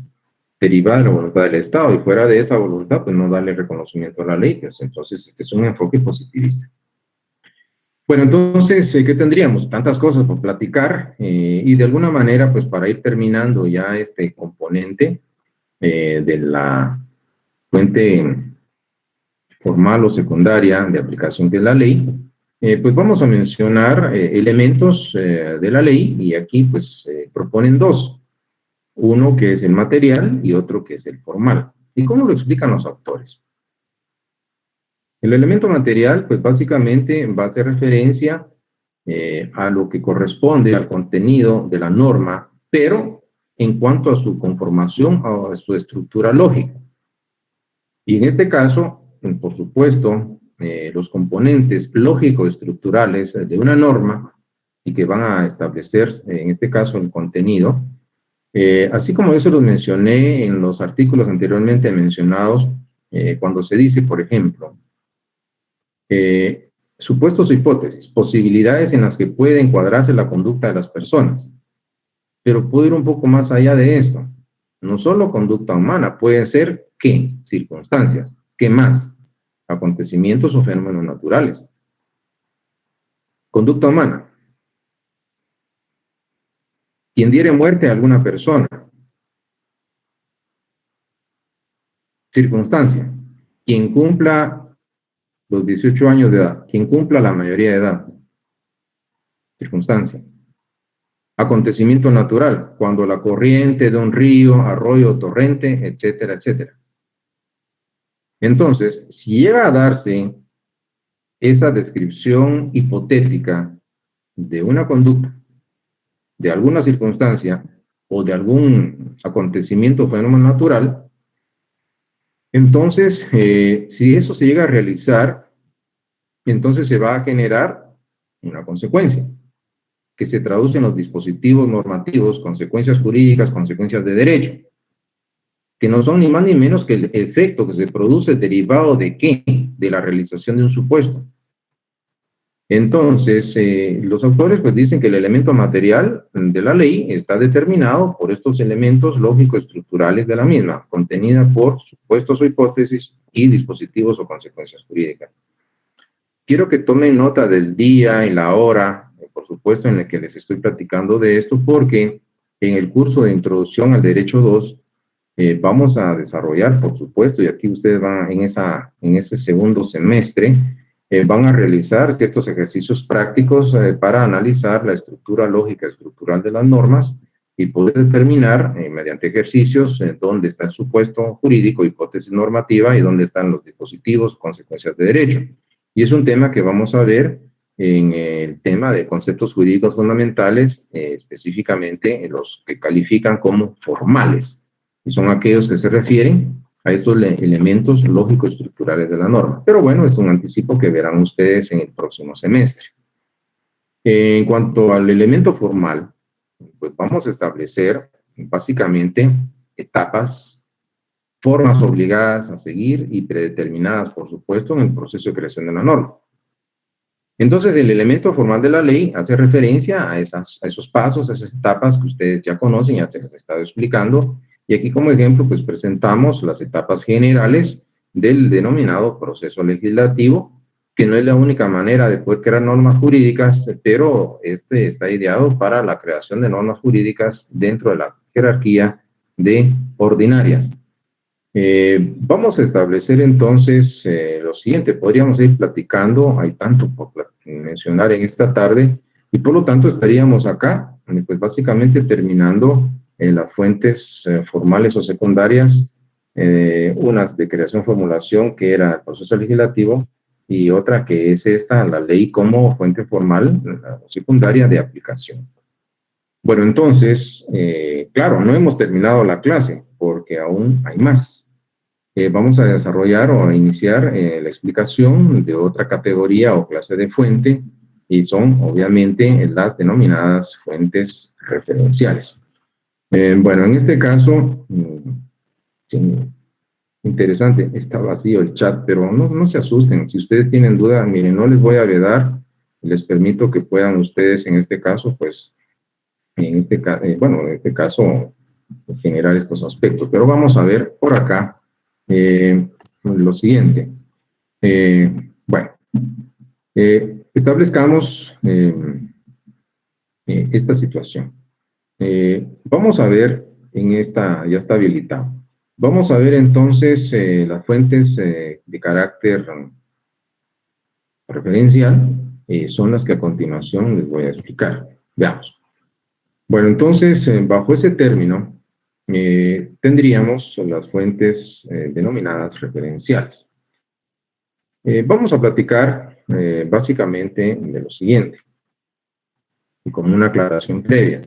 A: derivada de la voluntad del Estado y fuera de esa voluntad, pues no darle reconocimiento a la ley. Pues entonces, este es un enfoque positivista. Bueno, entonces, ¿qué tendríamos? Tantas cosas por platicar y de alguna manera, pues para ir terminando ya este componente de la fuente formal o secundaria de aplicación que es la ley, pues vamos a mencionar elementos de la ley y aquí pues proponen dos. Uno que es el material y otro que es el formal. ¿Y cómo lo explican los autores? El elemento material, pues básicamente va a hacer referencia a lo que corresponde al contenido de la norma, pero en cuanto a su conformación o a su estructura lógica. Y en este caso, por supuesto, los componentes lógico-estructurales de una norma y que van a establecer, en este caso, el contenido, así como eso los mencioné en los artículos anteriormente mencionados, cuando se dice, por ejemplo, supuestos o hipótesis, posibilidades en las que puede encuadrarse la conducta de las personas. Pero puedo ir un poco más allá de esto. No solo conducta humana, pueden ser, ¿qué? Circunstancias. ¿Qué más? Acontecimientos o fenómenos naturales. Conducta humana. Quien diere muerte a alguna persona. Circunstancia. Quien cumpla los 18 años de edad. Quien cumpla la mayoría de edad. Circunstancia. Acontecimiento natural, cuando la corriente de un río, arroyo, torrente, etcétera, etcétera. Entonces, si llega a darse esa descripción hipotética de una conducta, de alguna circunstancia o de algún acontecimiento o fenómeno natural, entonces, si eso se llega a realizar, entonces se va a generar una consecuencia, que se traduce en los dispositivos normativos, consecuencias jurídicas, consecuencias de derecho, que no son ni más ni menos que el efecto que se produce derivado de ¿qué? De la realización de un supuesto. Entonces, los autores pues dicen que el elemento material de la ley está determinado por estos elementos lógico-estructurales de la misma, contenida por supuestos o hipótesis y dispositivos o consecuencias jurídicas. Quiero que tomen nota del día y la hora, por supuesto, en el que les estoy platicando de esto, porque en el curso de Introducción al Derecho 2 vamos a desarrollar, por supuesto, y aquí ustedes van en ese segundo semestre, van a realizar ciertos ejercicios prácticos para analizar la estructura lógica estructural de las normas y poder determinar mediante ejercicios dónde está el supuesto jurídico, hipótesis normativa y dónde están los dispositivos, consecuencias de derecho. Y es un tema que vamos a ver en el tema de conceptos jurídicos fundamentales, específicamente los que califican como formales, y son aquellos que se refieren a estos elementos lógico-estructurales de la norma. Pero bueno, es un anticipo que verán ustedes en el próximo semestre. En cuanto al elemento formal, pues vamos a establecer básicamente etapas, formas obligadas a seguir y predeterminadas, por supuesto, en el proceso de creación de la norma. Entonces, el elemento formal de la ley hace referencia a esos pasos, a esas etapas que ustedes ya conocen, ya se les he estado explicando. Y aquí como ejemplo, pues presentamos las etapas generales del denominado proceso legislativo, que no es la única manera de poder crear normas jurídicas, pero este está ideado para la creación de normas jurídicas dentro de la jerarquía de ordinarias. Vamos a establecer entonces lo siguiente, podríamos ir platicando, hay tanto por mencionar en esta tarde, y por lo tanto estaríamos acá, pues básicamente terminando las fuentes formales o secundarias, unas de creación-formulación, que era el proceso legislativo, y otra que es esta, la ley como fuente formal o secundaria de aplicación. Bueno, entonces, claro, no hemos terminado la clase, porque aún hay más. Vamos a desarrollar o a iniciar la explicación de otra categoría o clase de fuente, y son obviamente las denominadas fuentes referenciales. Bueno, en este caso, interesante, está vacío el chat, pero no se asusten. Si ustedes tienen duda, miren, no les voy a vedar, les permito que puedan ustedes en este caso, pues, en este caso, generar estos aspectos. Pero vamos a ver por acá lo siguiente. Bueno, establezcamos esta situación. Vamos a ver en esta, ya está habilitado. Vamos a ver entonces las fuentes de carácter referencial, son las que a continuación les voy a explicar. Veamos. Bueno, entonces, bajo ese término, tendríamos las fuentes denominadas referenciales. Vamos a platicar básicamente de lo siguiente, y como una aclaración previa.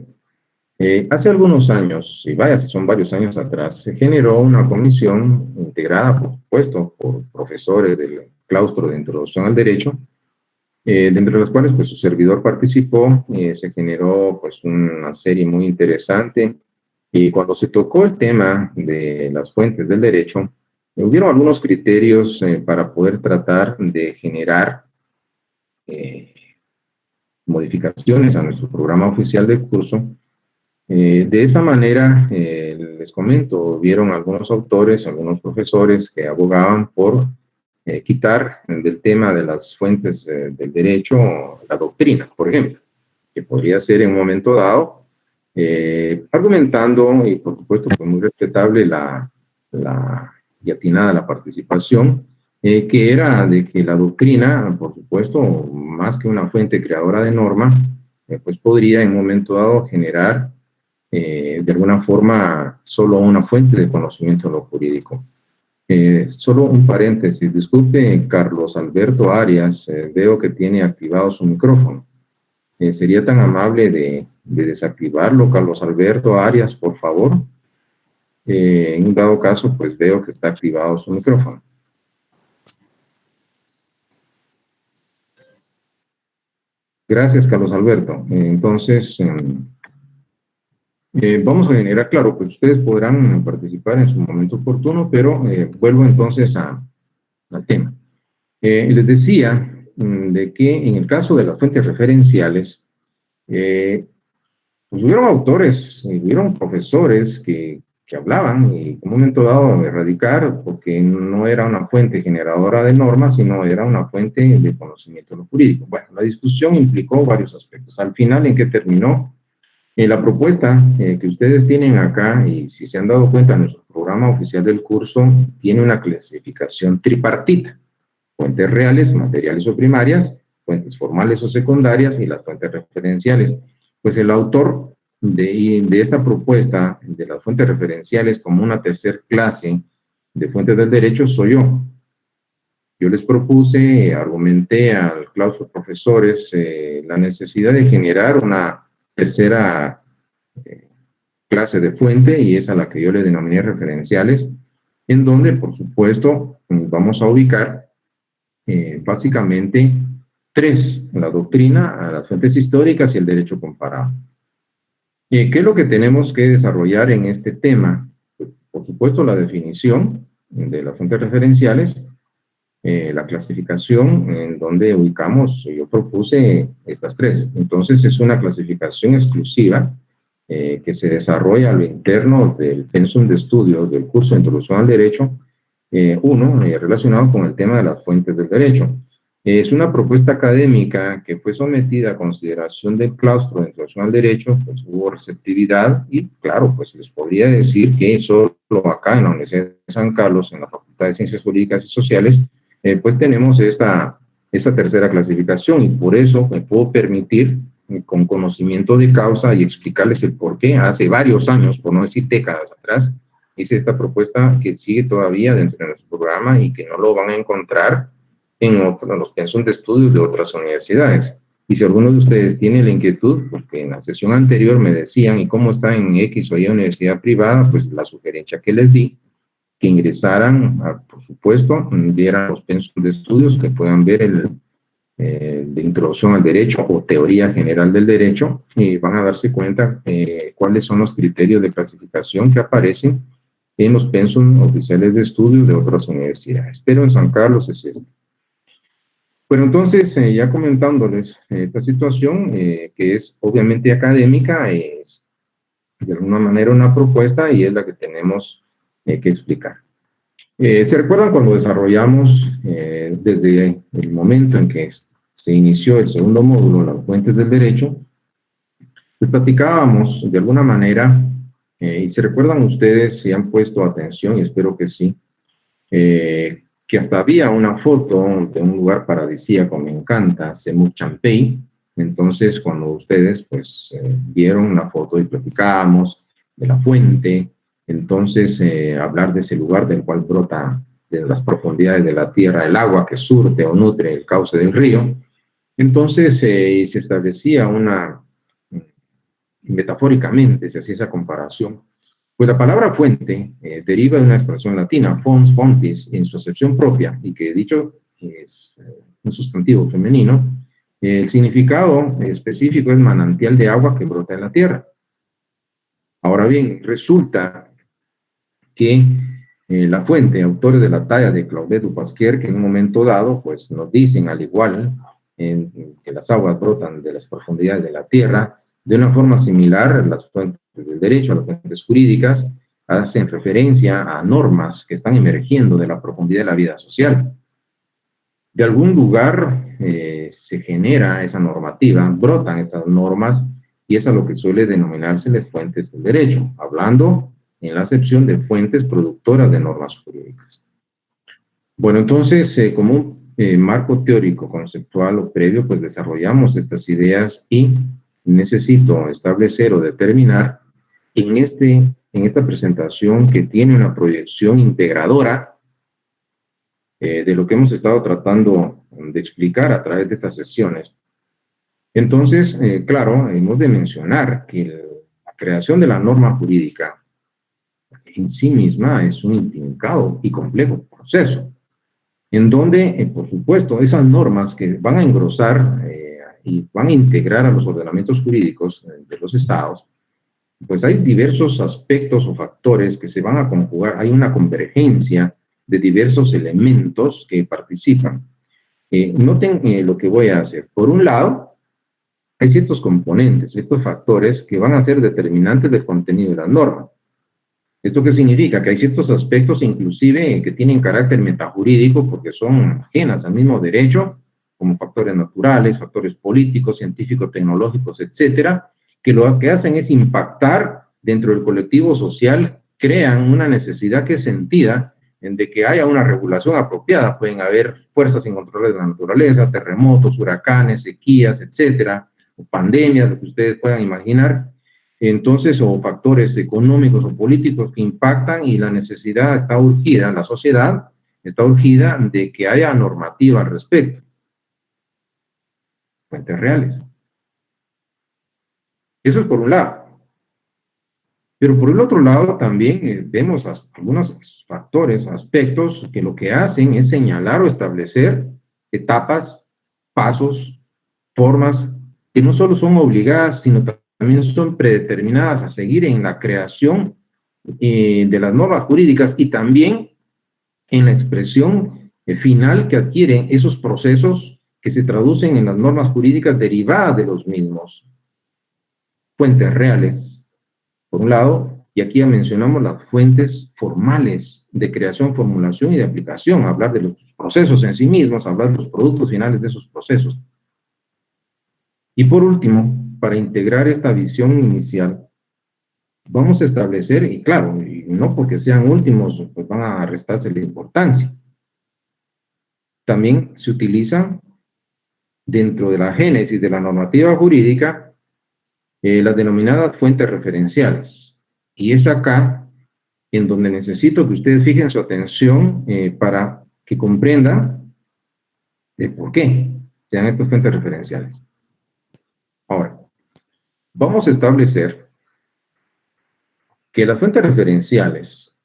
A: Hace algunos años, y vaya, si son varios años atrás, se generó una comisión integrada, por supuesto, por profesores del claustro de Introducción al Derecho, dentro de las cuales pues su servidor participó. Se generó pues una serie muy interesante, y cuando se tocó el tema de las fuentes del derecho, hubieron algunos criterios para poder tratar de generar modificaciones a nuestro programa oficial de curso. De esa manera, les comento, vieron algunos autores, algunos profesores que abogaban por quitar del tema de las fuentes del derecho la doctrina, por ejemplo, que podría ser en un momento dado, argumentando, y por supuesto fue muy respetable y atinada la participación, que era de que la doctrina, por supuesto, más que una fuente creadora de norma, pues podría en un momento dado generar de alguna forma solo una fuente de conocimiento de lo jurídico. Solo un paréntesis, disculpe, Carlos Alberto Arias, veo que tiene activado su micrófono. ¿Sería tan amable de desactivarlo, Carlos Alberto Arias, por favor? En un dado caso, pues veo que está activado su micrófono. Gracias, Carlos Alberto. Entonces, vamos a generar, claro, pues ustedes podrán participar en su momento oportuno, pero vuelvo entonces al tema. Les decía de que en el caso de las fuentes referenciales, pues hubieron autores, hubieron profesores que hablaban y en un momento dado de erradicar, porque no era una fuente generadora de normas, sino era una fuente de conocimiento de lo jurídico. Bueno, la discusión implicó varios aspectos. Al final, ¿en qué terminó? La propuesta que ustedes tienen acá, y si se han dado cuenta, nuestro programa oficial del curso tiene una clasificación tripartita: fuentes reales, materiales o primarias, fuentes formales o secundarias y las fuentes referenciales. Pues el autor de esta propuesta de las fuentes referenciales como una tercer clase de fuentes del derecho soy yo. Yo les propuse, argumenté al claustro de profesores la necesidad de generar una tercera clase de fuente, y es a la que yo le denominé referenciales, en donde, por supuesto, vamos a ubicar básicamente tres: la doctrina, las fuentes históricas y el derecho comparado. ¿Qué es lo que tenemos que desarrollar en este tema? Por supuesto, la definición de las fuentes referenciales, la clasificación en donde ubicamos, yo propuse estas tres. Entonces, es una clasificación exclusiva que se desarrolla a lo interno del pensum de estudios del curso de Introducción al Derecho, relacionado con el tema de las fuentes del derecho. Es una propuesta académica que fue sometida a consideración del claustro de Introducción al Derecho, pues hubo receptividad y, claro, pues les podría decir que solo acá en la Universidad de San Carlos, en la Facultad de Ciencias Jurídicas y Sociales, pues tenemos esta tercera clasificación, y por eso me puedo permitir, con conocimiento de causa, y explicarles el por qué hace varios años, por no decir décadas atrás, hice esta propuesta que sigue todavía dentro de nuestro programa y que no lo van a encontrar en los pensum de estudios de otras universidades. Y si alguno de ustedes tiene la inquietud, porque en la sesión anterior me decían, ¿y cómo está en X o Y universidad privada? Pues la sugerencia que les di, que ingresaran, por supuesto, vieran los pensum de estudios, que puedan ver de Introducción al Derecho o Teoría General del Derecho, y van a darse cuenta cuáles son los criterios de clasificación que aparecen en los pensum oficiales de estudios de otras universidades. Pero en San Carlos es este. Bueno, entonces, ya comentándoles esta situación, que es obviamente académica, es de alguna manera una propuesta y es la que tenemos que explicar. ¿Se recuerdan cuando desarrollamos, desde el momento en que se inició el segundo módulo, las fuentes del derecho? Pues platicábamos de alguna manera, y se recuerdan ustedes, si han puesto atención, y espero que sí, que hasta había una foto de un lugar paradisíaco, me encanta, Semuc Champey. Entonces, cuando ustedes pues vieron la foto y platicábamos de la fuente, entonces hablar de ese lugar del cual brota de las profundidades de la tierra el agua que surte o nutre el cauce del río, entonces se establecía metafóricamente se hacía esa comparación. Pues la palabra fuente deriva de una expresión latina, fons, fontis, en su acepción propia, y que dicho es un sustantivo femenino. El significado específico es manantial de agua que brota en la tierra. Ahora bien, resulta que la fuente, autores de la talla de Claudette du Pasquier, que en un momento dado pues nos dicen, al igual que las aguas brotan de las profundidades de la tierra, de una forma similar, las fuentes del derecho, las fuentes jurídicas, hacen referencia a normas que están emergiendo de la profundidad de la vida social. De algún lugar se genera esa normativa, brotan esas normas, y es a lo que suele denominarse las fuentes del derecho, hablando en la acepción de fuentes productoras de normas jurídicas. Bueno, entonces, como un marco teórico, conceptual o previo, pues desarrollamos estas ideas, y necesito establecer o determinar en esta presentación, que tiene una proyección integradora de lo que hemos estado tratando de explicar a través de estas sesiones. Entonces, claro, hemos de mencionar que la creación de la norma jurídica en sí misma es un intrincado y complejo proceso, en donde, por supuesto, esas normas que van a engrosar y van a integrar a los ordenamientos jurídicos de los estados, pues hay diversos aspectos o factores que se van a conjugar, hay una convergencia de diversos elementos que participan. Noten lo que voy a hacer. Por un lado, hay ciertos componentes, ciertos factores que van a ser determinantes del contenido de las normas. ¿Esto qué significa? Que hay ciertos aspectos inclusive que tienen carácter metajurídico porque son ajenas al mismo derecho, como factores naturales, factores políticos, científicos, tecnológicos, etcétera, que lo que hacen es impactar dentro del colectivo social, crean una necesidad que es sentida de que haya una regulación apropiada. Pueden haber fuerzas incontrolables de la naturaleza, terremotos, huracanes, sequías, etcétera, o pandemias, lo que ustedes puedan imaginar. Entonces, o factores económicos o políticos que impactan y la necesidad está urgida, la sociedad está urgida de que haya normativa al respecto. Fuentes reales. Eso es por un lado. Pero por el otro lado también vemos algunos factores, aspectos que lo que hacen es señalar o establecer etapas, pasos, formas que no solo son obligadas, sino también son predeterminadas a seguir en la creación de las normas jurídicas y también en la expresión final que adquieren esos procesos que se traducen en las normas jurídicas derivadas de los mismos. Fuentes reales, por un lado, y aquí ya mencionamos las fuentes formales de creación, formulación y de aplicación, hablar de los procesos en sí mismos, hablar de los productos finales de esos procesos. Y por último, para integrar esta visión inicial, vamos a establecer, y claro, y no porque sean últimos, pues van a restarse la importancia. También se utilizan dentro de la génesis de la normativa jurídica las denominadas fuentes referenciales. Y es acá en donde necesito que ustedes fijen su atención para que comprendan de por qué sean estas fuentes referenciales. Ahora, vamos a establecer que las fuentes referenciales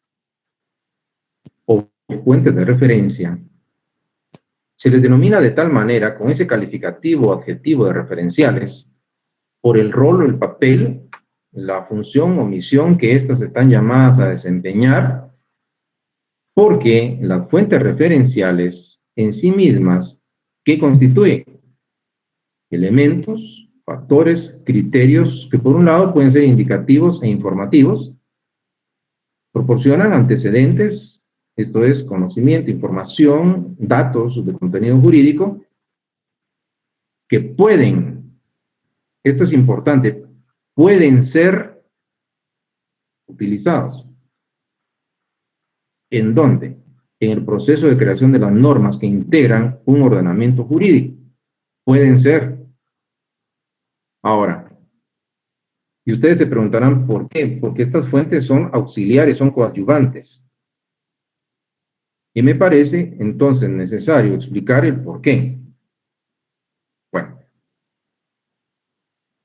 A: o fuentes de referencia se les denomina de tal manera, con ese calificativo o adjetivo de referenciales, por el rol o el papel, la función o misión que éstas están llamadas a desempeñar, porque las fuentes referenciales en sí mismas, ¿qué constituyen? Elementos, factores, criterios que por un lado pueden ser indicativos e informativos, proporcionan antecedentes, esto es conocimiento, información, datos de contenido jurídico, que pueden, esto es importante, pueden ser utilizados. ¿En dónde? En el proceso de creación de las normas que integran un ordenamiento jurídico. Pueden ser. Ahora, y ustedes se preguntarán ¿por qué? Porque estas fuentes son auxiliares, son coadyuvantes. Y me parece entonces necesario explicar el por qué. Bueno,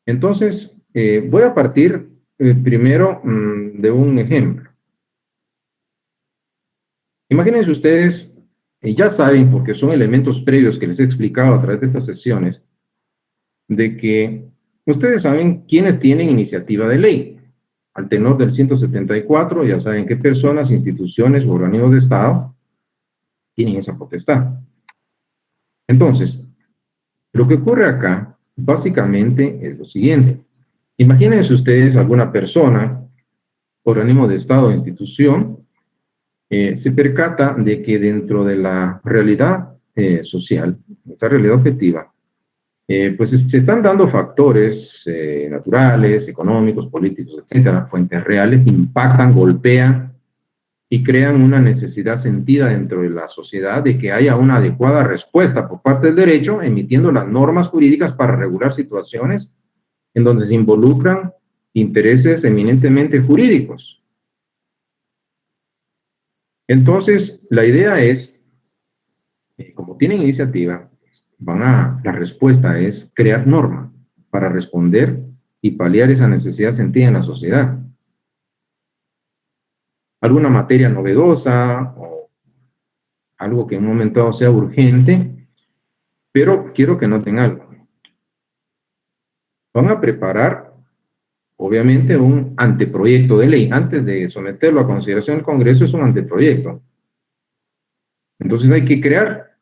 A: entonces voy a partir primero de un ejemplo. Imagínense ustedes, ya saben, porque son elementos previos que les he explicado a través de estas sesiones, de que ustedes saben quiénes tienen iniciativa de ley. Al tenor del 174, ya saben qué personas, instituciones u organismos de Estado tienen esa potestad. Entonces, lo que ocurre acá, básicamente, es lo siguiente. Imagínense ustedes alguna persona, organismo de Estado o institución, se percata de que dentro de la realidad social, esa realidad objetiva, pues se están dando factores naturales, económicos, políticos, etcétera, fuentes reales, impactan, golpean y crean una necesidad sentida dentro de la sociedad de que haya una adecuada respuesta por parte del derecho, emitiendo las normas jurídicas para regular situaciones en donde se involucran intereses eminentemente jurídicos. Entonces, la idea es, como tienen iniciativa, la respuesta es crear norma para responder y paliar esa necesidad sentida en la sociedad. Alguna materia novedosa o algo que en un momento dado sea urgente, pero quiero que noten algo. van a preparar, obviamente, un anteproyecto de ley. Antes de someterlo a consideración del Congreso, es un anteproyecto. Entonces hay que crear,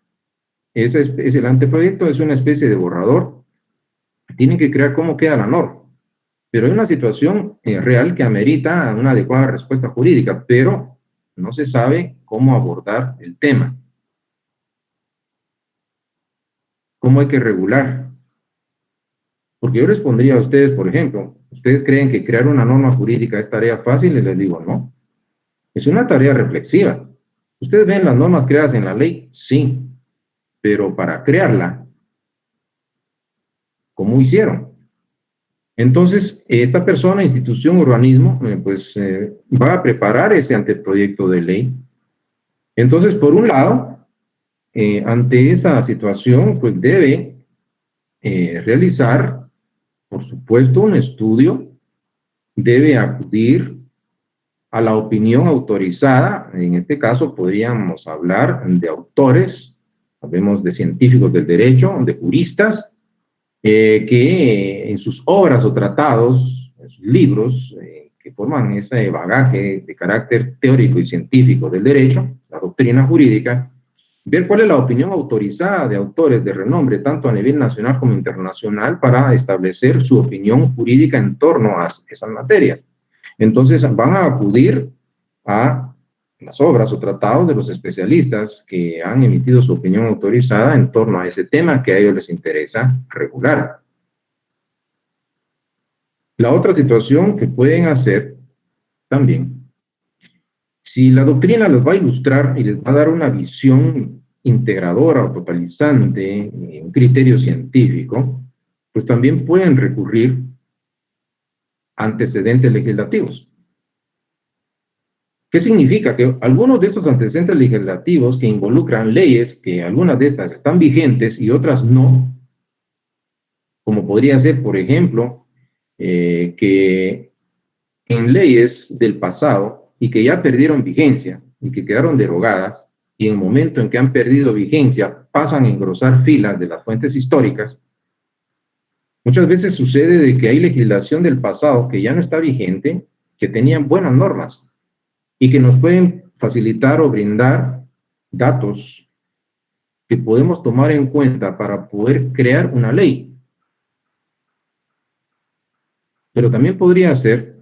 A: el anteproyecto es una especie de borrador. Tienen que crear cómo queda la norma. Pero hay una situación real que amerita una adecuada respuesta jurídica, pero no se sabe cómo abordar el tema. ¿Cómo hay que regular? Porque yo les pondría a ustedes, por ejemplo, ¿ustedes creen que crear una norma jurídica es tarea fácil? Y les digo, no. Es una tarea reflexiva. ¿Ustedes ven las normas creadas en la ley? Sí. Pero para crearla, ¿cómo hicieron? Entonces, esta persona, institución, organismo, va a preparar ese anteproyecto de ley. Entonces, por un lado, ante esa situación, pues debe realizar, por supuesto, un estudio, debe acudir a la opinión autorizada. En este caso podríamos hablar de autores, hablemos de científicos del derecho, de juristas, que en sus obras o tratados, en sus libros, que forman ese bagaje de carácter teórico y científico del derecho, la doctrina jurídica, ver cuál es la opinión autorizada de autores de renombre, tanto a nivel nacional como internacional, para establecer su opinión jurídica en torno a esas materias. Entonces van a acudir a las obras o tratados de los especialistas que han emitido su opinión autorizada en torno a ese tema que a ellos les interesa regular. La otra situación que pueden hacer también, si la doctrina les va a ilustrar y les va a dar una visión integradora o totalizante, un criterio científico, pues también pueden recurrir a antecedentes legislativos. ¿Qué significa? Que algunos de estos antecedentes legislativos que involucran leyes, que algunas de estas están vigentes y otras no, como podría ser, por ejemplo, que en leyes del pasado y que ya perdieron vigencia y que quedaron derogadas, y en el momento en que han perdido vigencia pasan a engrosar filas de las fuentes históricas, muchas veces sucede de que hay legislación del pasado que ya no está vigente, que tenían buenas normas, y que nos pueden facilitar o brindar datos que podemos tomar en cuenta para poder crear una ley. Pero también podría ser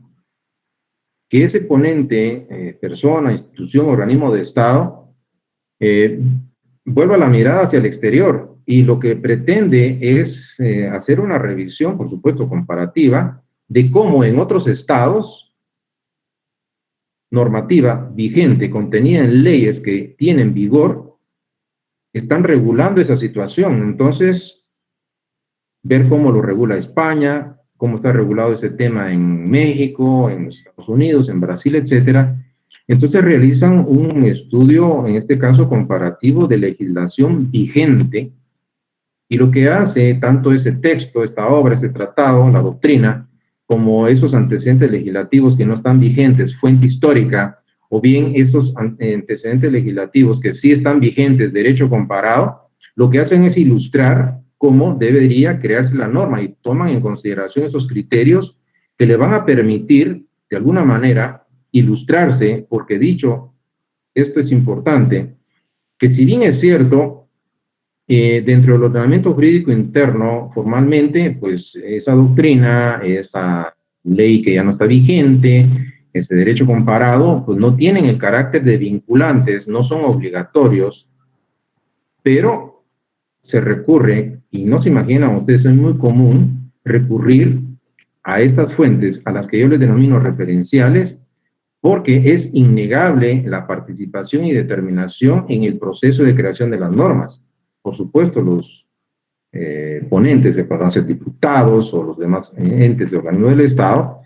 A: que ese ponente, persona, institución, organismo de Estado, vuelva la mirada hacia el exterior y lo que pretende es hacer una revisión, por supuesto, comparativa, de cómo en otros estados normativa vigente contenida en leyes que tienen vigor están regulando esa situación. Entonces, ver cómo lo regula España, cómo está regulado ese tema en México, en Estados Unidos, en Brasil, etcétera. Entonces realizan un estudio, en este caso comparativo, de legislación vigente, y lo que hace tanto ese texto, esta obra, ese tratado, la doctrina, como esos antecedentes legislativos que no están vigentes, fuente histórica, o bien esos antecedentes legislativos que sí están vigentes, derecho comparado, lo que hacen es ilustrar cómo debería crearse la norma y toman en consideración esos criterios que le van a permitir, de alguna manera, ilustrarse, porque dicho, esto es importante, que si bien es cierto, dentro del ordenamiento jurídico interno, formalmente, pues esa doctrina, esa ley que ya no está vigente, ese derecho comparado, pues no tienen el carácter de vinculantes, no son obligatorios, pero se recurre, y no se imaginan ustedes, es muy común recurrir a estas fuentes, a las que yo les denomino referenciales, porque es innegable la participación y determinación en el proceso de creación de las normas. Por supuesto, los ponentes que van a ser diputados o los demás entes de organismo del Estado,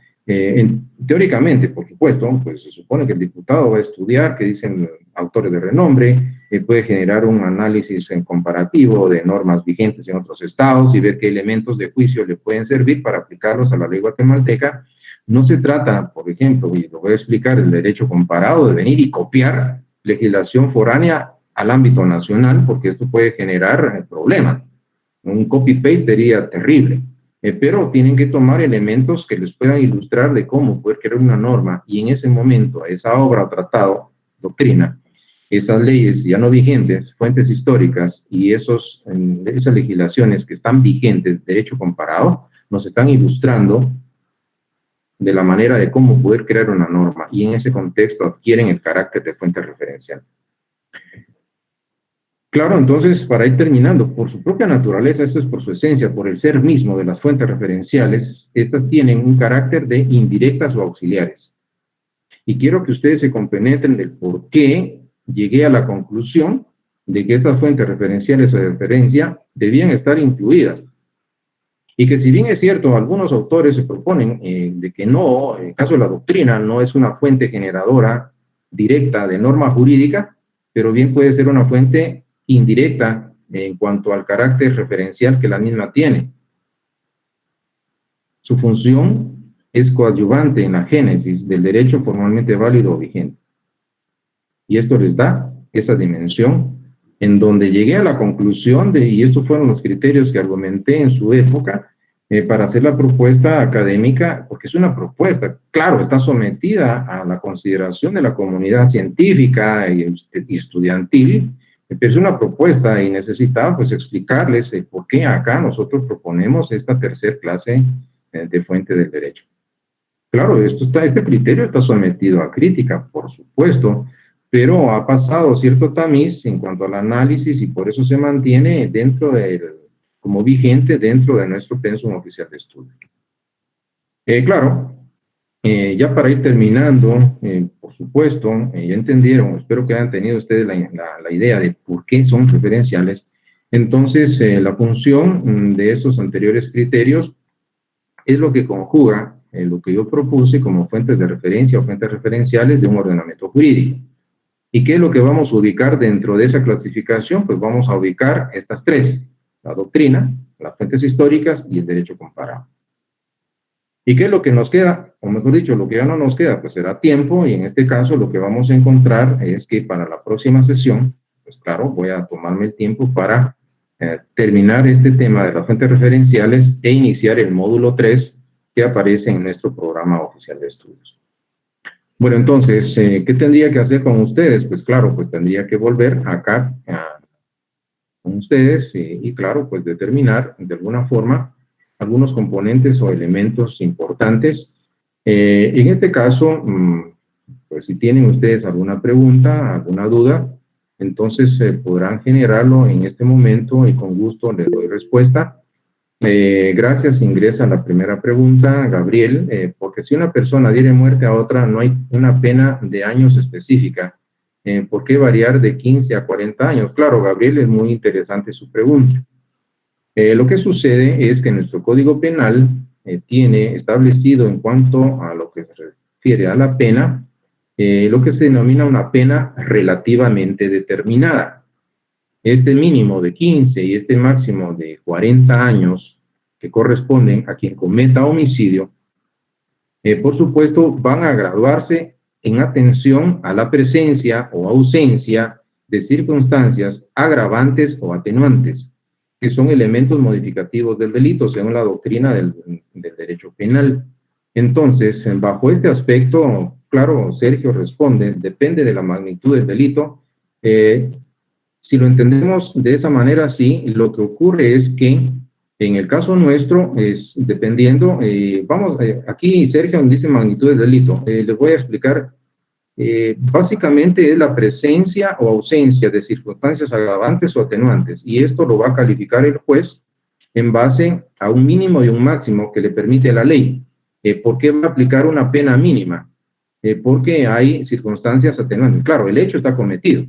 A: teóricamente, por supuesto, pues se supone que el diputado va a estudiar, que dicen autores de renombre, puede generar un análisis en comparativo de normas vigentes en otros estados y ver qué elementos de juicio le pueden servir para aplicarlos a la ley guatemalteca. No se trata, por ejemplo, y lo voy a explicar, el derecho comparado, de venir y copiar legislación foránea al ámbito nacional, porque esto puede generar problemas. Un copy-paste sería terrible. pero tienen que tomar elementos que les puedan ilustrar de cómo poder crear una norma, y en ese momento esa obra o tratado, doctrina, esas leyes ya no vigentes, fuentes históricas y esas legislaciones que están vigentes, derecho comparado, nos están ilustrando de la manera de cómo poder crear una norma, y en ese contexto adquieren el carácter de fuente referencial. Claro, entonces, para ir terminando, por su propia naturaleza, esto es por su esencia, por el ser mismo de las fuentes referenciales, estas tienen un carácter de indirectas o auxiliares. Y quiero que ustedes se compenetren del por qué llegué a la conclusión de que estas fuentes referenciales o de referencia debían estar incluidas. Y que si bien es cierto, algunos autores se proponen de que no, en el caso de la doctrina, no es una fuente generadora directa de norma jurídica, pero bien puede ser una fuente indirecta en cuanto al carácter referencial que la misma tiene. Su función es coadyuvante en la génesis del derecho formalmente válido o vigente. Y esto les da esa dimensión en donde llegué a la conclusión de, y estos fueron los criterios que argumenté en su época, para hacer la propuesta académica, porque es una propuesta, claro, está sometida a la consideración de la comunidad científica y estudiantil, pero es una propuesta y necesitaba pues explicarles por qué acá nosotros proponemos esta tercera clase de fuente del derecho. Claro, este criterio está sometido a crítica, por supuesto, pero ha pasado cierto tamiz en cuanto al análisis y por eso se mantiene dentro como vigente dentro de nuestro pensum oficial de estudio. Claro, ya para ir terminando, por supuesto, ya entendieron, espero que hayan tenido ustedes la idea de por qué son referenciales. Entonces, la función de estos anteriores criterios es lo que conjuga lo que yo propuse como fuentes de referencia o fuentes referenciales de un ordenamiento jurídico. ¿Y qué es lo que vamos a ubicar dentro de esa clasificación? Pues vamos a ubicar estas tres: la doctrina, las fuentes históricas y el derecho comparado. ¿Y qué es lo que nos queda? O mejor dicho, lo que ya no nos queda, pues será tiempo, y en este caso lo que vamos a encontrar es que para la próxima sesión, pues claro, voy a tomarme el tiempo para terminar este tema de las fuentes referenciales e iniciar el módulo 3 que aparece en nuestro programa oficial de estudios. Bueno, entonces, ¿qué tendría que hacer con ustedes? Pues claro, pues tendría que volver acá con ustedes y claro, pues determinar de alguna forma algunos componentes o elementos importantes. En este caso, pues si tienen ustedes alguna pregunta, alguna duda, entonces podrán generarlo en este momento y con gusto les doy respuesta. Gracias, ingresa la primera pregunta, Gabriel, porque si una persona diere muerte a otra, no hay una pena de años específica. ¿Por qué variar de 15 a 40 años? Claro, Gabriel, es muy interesante su pregunta. Lo que sucede es que nuestro Código Penal tiene establecido en cuanto a lo que se refiere a la pena, lo que se denomina una pena relativamente determinada. Este mínimo de 15 y este máximo de 40 años que corresponden a quien cometa homicidio, por supuesto, van a graduarse en atención a la presencia o ausencia de circunstancias agravantes o atenuantes, que son elementos modificativos del delito, según la doctrina del derecho penal. Entonces, bajo este aspecto, claro, Sergio responde, depende de la magnitud del delito. Si lo entendemos de esa manera, sí, lo que ocurre es que en el caso nuestro, es dependiendo, aquí Sergio dice magnitud del delito, les voy a explicar, básicamente es la presencia o ausencia de circunstancias agravantes o atenuantes, y esto lo va a calificar el juez en base a un mínimo y un máximo que le permite la ley. ¿Por qué va a aplicar una pena mínima? Porque hay circunstancias atenuantes. Claro, el hecho está cometido,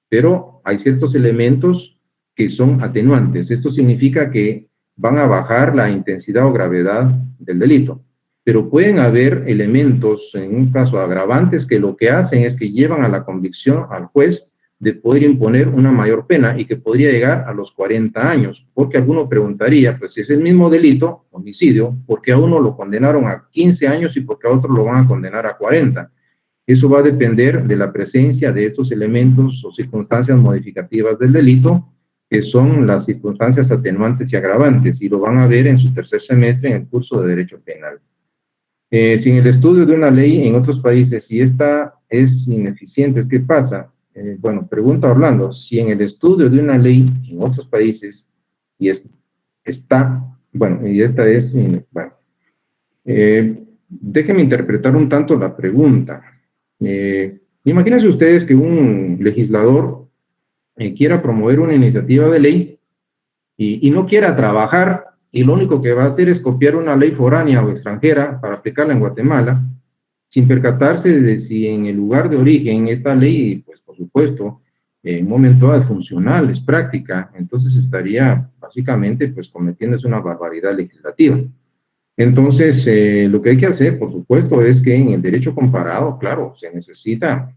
A: pero hay ciertos elementos que son atenuantes. Esto significa que van a bajar la intensidad o gravedad del delito. Pero pueden haber elementos, en un caso agravantes, que lo que hacen es que llevan a la convicción al juez de poder imponer una mayor pena y que podría llegar a los 40 años. Porque alguno preguntaría, pues si es el mismo delito, homicidio, ¿por qué a uno lo condenaron a 15 años y por qué a otro lo van a condenar a 40? Eso va a depender de la presencia de estos elementos o circunstancias modificativas del delito que son las circunstancias atenuantes y agravantes, y lo van a ver en su tercer semestre en el curso de Derecho Penal. Si en el estudio de una ley en otros países, si esta es ineficiente, ¿qué pasa? Bueno, pregunta Orlando, si en el estudio de una ley en otros países, y bueno, y esta es, bueno, déjenme interpretar un tanto la pregunta. Imagínense ustedes que un legislador quiera promover una iniciativa de ley y no quiera trabajar, y lo único que va a hacer es copiar una ley foránea o extranjera para aplicarla en Guatemala, sin percatarse de si en el lugar de origen esta ley, pues por supuesto, en un momento es funcional, es práctica, entonces estaría básicamente pues cometiéndose una barbaridad legislativa. Entonces, lo que hay que hacer, por supuesto, es que en el derecho comparado, claro, se necesita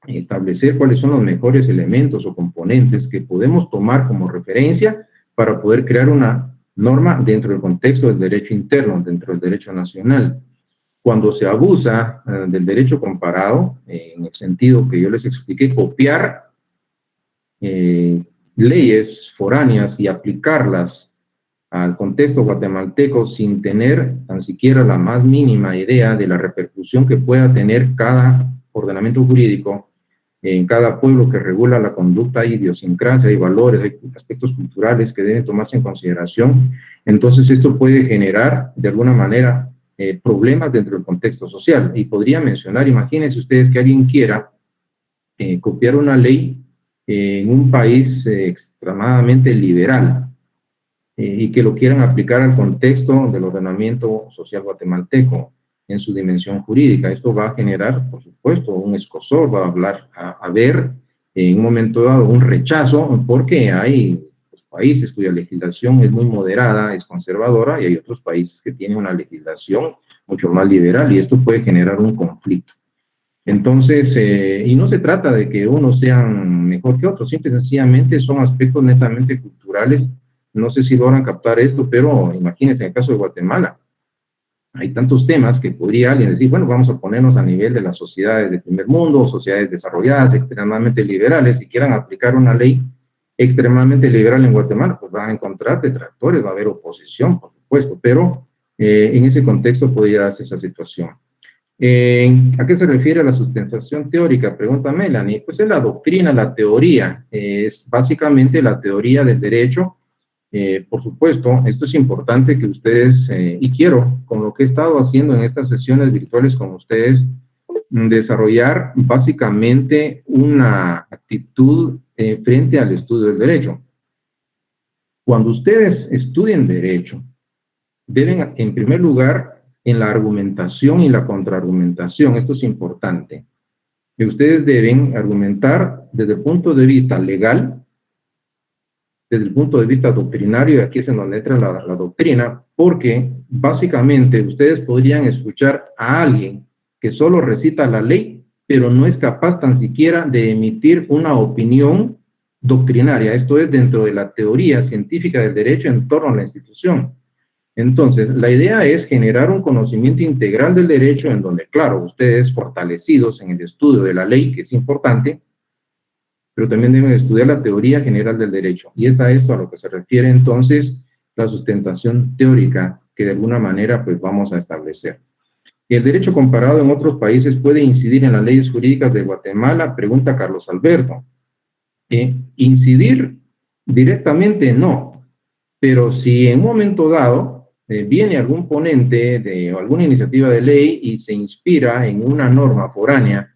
A: establecer cuáles son los mejores elementos o componentes que podemos tomar como referencia para poder crear una norma dentro del contexto del derecho interno, dentro del derecho nacional. Cuando se abusa del derecho comparado, en el sentido que yo les expliqué, copiar leyes foráneas y aplicarlas al contexto guatemalteco sin tener tan siquiera la más mínima idea de la repercusión que pueda tener cada ordenamiento jurídico en cada pueblo que regula la conducta, hay idiosincrasia, hay valores, hay aspectos culturales que deben tomarse en consideración. Entonces esto puede generar de alguna manera problemas dentro del contexto social. Y podría mencionar, imagínense ustedes que alguien quiera copiar una ley en un país extremadamente liberal y que lo quieran aplicar al contexto del ordenamiento social guatemalteco en su dimensión jurídica. Esto va a generar, por supuesto, un escozor, va a haber en un momento dado un rechazo, porque hay países cuya legislación es muy moderada, es conservadora, y hay otros países que tienen una legislación mucho más liberal, y esto puede generar un conflicto. Entonces, y no se trata de que unos sean mejor que otros, simple y sencillamente son aspectos netamente culturales. No sé si logran captar esto, pero imagínense en el caso de Guatemala, hay tantos temas que podría alguien decir, bueno, vamos a ponernos a nivel de las sociedades del primer mundo, sociedades desarrolladas, extremadamente liberales, si quieran aplicar una ley extremadamente liberal en Guatemala, pues van a encontrar detractores, va a haber oposición, por supuesto, pero en ese contexto podría darse esa situación. ¿A qué se refiere la sustentación teórica? Pregunta Melanie. Pues es la doctrina, la teoría, es básicamente la teoría del derecho. Por supuesto, esto es importante que ustedes, y quiero, con lo que he estado haciendo en estas sesiones virtuales con ustedes, desarrollar básicamente una actitud frente al estudio del derecho. Cuando ustedes estudien derecho, deben, en primer lugar, en la argumentación y la contraargumentación, esto es importante, que ustedes deben argumentar desde el punto de vista legal, desde el punto de vista doctrinario, y aquí es en donde entra la doctrina, porque básicamente ustedes podrían escuchar a alguien que solo recita la ley, pero no es capaz tan siquiera de emitir una opinión doctrinaria, esto es dentro de la teoría científica del derecho en torno a la institución. Entonces, la idea es generar un conocimiento integral del derecho en donde, claro, ustedes fortalecidos en el estudio de la ley, que es importante, pero también deben estudiar la teoría general del derecho. Y es a esto a lo que se refiere entonces la sustentación teórica que de alguna manera pues vamos a establecer. ¿El derecho comparado en otros países puede incidir en las leyes jurídicas de Guatemala? Pregunta Carlos Alberto. Incidir directamente no, pero si en un momento dado viene algún ponente de alguna iniciativa de ley y se inspira en una norma foránea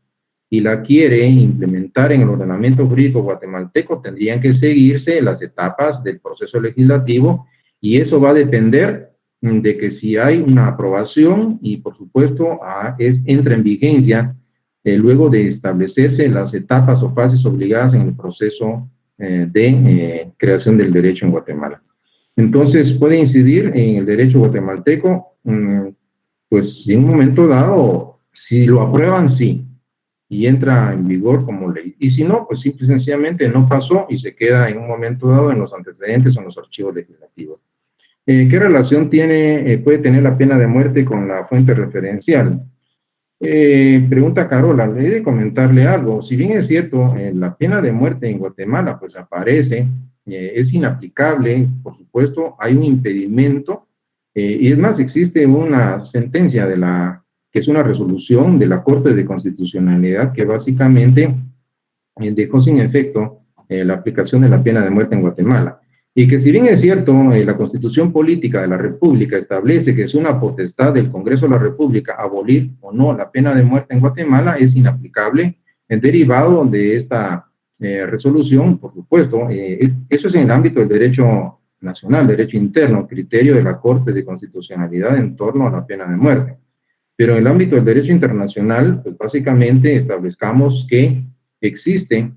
A: y la quiere implementar en el ordenamiento jurídico guatemalteco, tendrían que seguirse las etapas del proceso legislativo, y eso va a depender de que si hay una aprobación y, por supuesto, entra en vigencia luego de establecerse las etapas o fases obligadas en el proceso de creación del derecho en Guatemala. Entonces, puede incidir en el derecho guatemalteco, pues en un momento dado, si lo aprueban, sí, y entra en vigor como ley. Y si no, pues simple y sencillamente no pasó y se queda en un momento dado en los antecedentes o en los archivos legislativos. ¿Qué relación puede tener la pena de muerte con la fuente referencial? Pregunta Carola, le he de comentarle algo. Si bien es cierto, la pena de muerte en Guatemala pues aparece es inaplicable, por supuesto, hay un impedimento, y es más, existe una sentencia que es una resolución de la Corte de Constitucionalidad que básicamente dejó sin efecto la aplicación de la pena de muerte en Guatemala. Y que si bien es cierto, la Constitución Política de la República establece que es una potestad del Congreso de la República abolir o no la pena de muerte en Guatemala, es inaplicable. El derivado de esta resolución, por supuesto, eso es en el ámbito del derecho nacional, derecho interno, criterio de la Corte de Constitucionalidad en torno a la pena de muerte. Pero en el ámbito del derecho internacional, pues básicamente establezcamos que existe,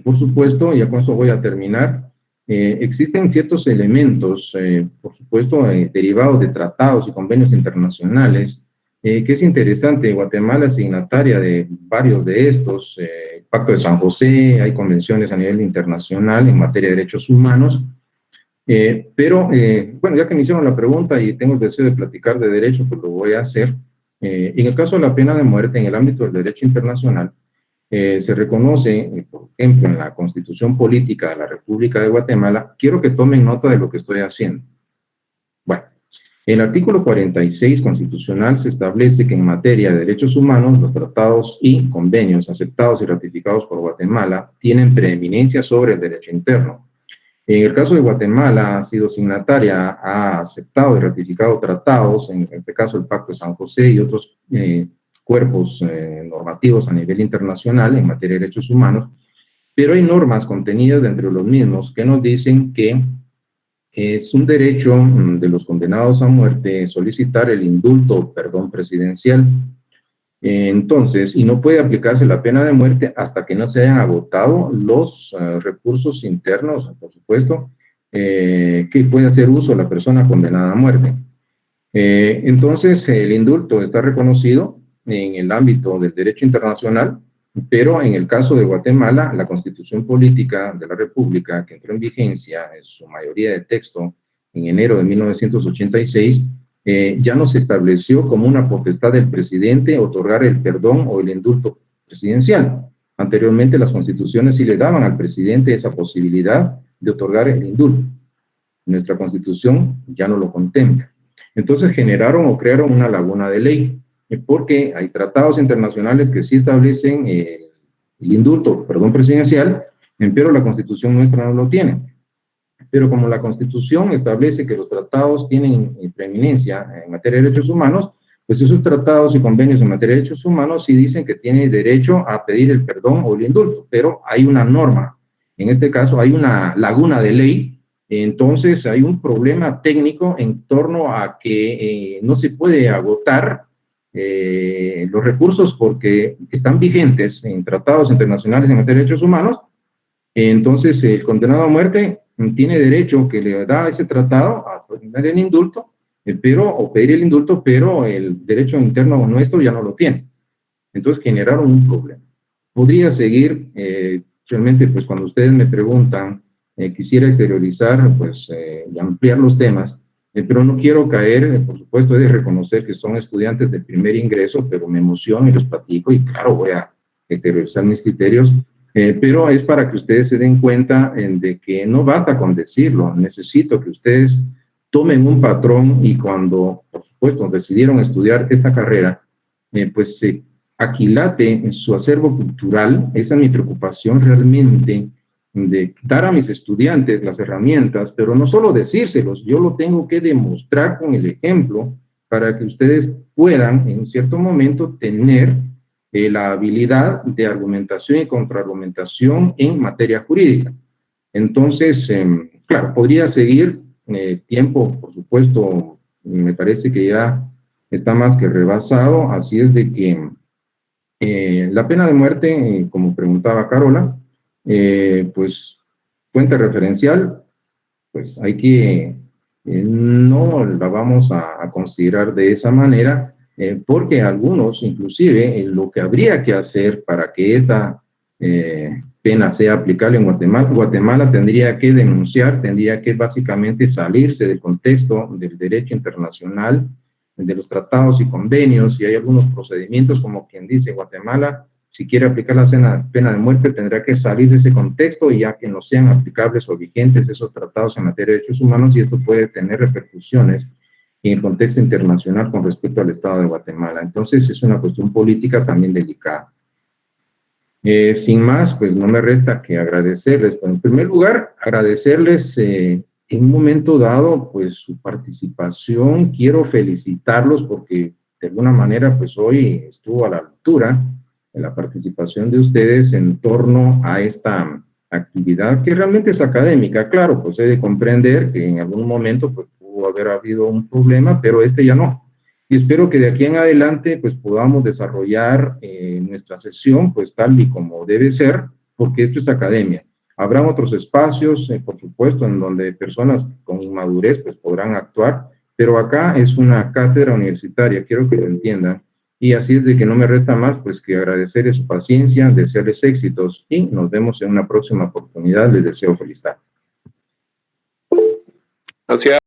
A: por supuesto, ya con eso voy a terminar, existen ciertos elementos, por supuesto, derivados de tratados y convenios internacionales, que es interesante. Guatemala es signataria de varios de estos, el Pacto de San José, hay convenciones a nivel internacional en materia de derechos humanos, pero, bueno, ya que me hicieron la pregunta y tengo el deseo de platicar de derecho, pues lo voy a hacer. En el caso de la pena de muerte, en el ámbito del derecho internacional, se reconoce, por ejemplo, en la Constitución Política de la República de Guatemala. Quiero que tomen nota de lo que estoy haciendo. Bueno, en el artículo 46 constitucional se establece que en materia de derechos humanos, los tratados y convenios aceptados y ratificados por Guatemala tienen preeminencia sobre el derecho interno. En el caso de Guatemala, ha sido signataria, ha aceptado y ratificado tratados, en este caso el Pacto de San José y otros cuerpos normativos a nivel internacional en materia de derechos humanos, pero hay normas contenidas dentro de los mismos que nos dicen que es un derecho de los condenados a muerte solicitar el indulto o perdón presidencial. Entonces, y no puede aplicarse la pena de muerte hasta que no se hayan agotado los recursos internos, por supuesto, que puede hacer uso la persona condenada a muerte. Entonces, el indulto está reconocido en el ámbito del derecho internacional, pero en el caso de Guatemala, la Constitución Política de la República, que entró en vigencia en su mayoría de texto en enero de 1986, ya no se estableció como una potestad del presidente otorgar el perdón o el indulto presidencial. Anteriormente, las constituciones sí le daban al presidente esa posibilidad de otorgar el indulto. Nuestra Constitución ya no lo contempla. Entonces generaron o crearon una laguna de ley, porque hay tratados internacionales que sí establecen el indulto, perdón presidencial, pero la Constitución nuestra no lo tiene. Pero como la Constitución establece que los tratados tienen preeminencia en materia de derechos humanos, pues esos tratados y convenios en materia de derechos humanos sí dicen que tiene derecho a pedir el perdón o el indulto, pero hay una norma. En este caso hay una laguna de ley. Entonces hay un problema técnico en torno a que no se puede agotar los recursos porque están vigentes en tratados internacionales en materia de derechos humanos. Entonces el condenado a muerte tiene derecho que le da ese tratado a pedir el indulto, o pedir el indulto, pero el derecho interno nuestro ya no lo tiene. Entonces generaron un problema. Podría seguir, realmente, pues cuando ustedes me preguntan, quisiera exteriorizar, pues, y ampliar los temas, pero no quiero caer, por supuesto, de reconocer que son estudiantes de primer ingreso, pero me emociono y los platico, y claro, voy a exteriorizar mis criterios, pero es para que ustedes se den cuenta de que no basta con decirlo, necesito que ustedes tomen un patrón y cuando, por supuesto, decidieron estudiar esta carrera, pues se aquilate en su acervo cultural. Esa es mi preocupación realmente, de dar a mis estudiantes las herramientas, pero no solo decírselos, yo lo tengo que demostrar con el ejemplo para que ustedes puedan en un cierto momento tener la habilidad de argumentación y contraargumentación en materia jurídica. Entonces, claro, podría seguir tiempo, por supuesto, me parece que ya está más que rebasado, así es de que la pena de muerte, como preguntaba Carola, pues fuente referencial, pues hay que, no la vamos a considerar de esa manera, porque algunos, inclusive, lo que habría que hacer para que esta pena sea aplicable en Guatemala, Guatemala tendría que denunciar, tendría que básicamente salirse del contexto del derecho internacional, de los tratados y convenios, y hay algunos procedimientos, como quien dice, Guatemala si quiere aplicar la pena de muerte, tendrá que salir de ese contexto y ya que no sean aplicables o vigentes esos tratados en materia de derechos humanos, y esto puede tener repercusiones en el contexto internacional con respecto al Estado de Guatemala. Entonces, es una cuestión política también delicada. Sin más, pues no me resta que agradecerles. Bueno, en primer lugar, agradecerles en un momento dado, pues su participación. Quiero felicitarlos porque de alguna manera, pues hoy estuvo a la altura de la participación de ustedes en torno a esta actividad que realmente es académica. Claro, pues he de comprender que en algún momento pues, pudo haber habido un problema, pero este ya no. Y espero que de aquí en adelante pues podamos desarrollar nuestra sesión pues tal y como debe ser, porque esto es academia. Habrá otros espacios, por supuesto, en donde personas con inmadurez pues podrán actuar, pero acá es una cátedra universitaria, quiero que lo entiendan. Y así es de que no me resta más pues que agradecerles su paciencia, desearles éxitos y nos vemos en una próxima oportunidad. Les deseo feliz tarde.
B: Gracias.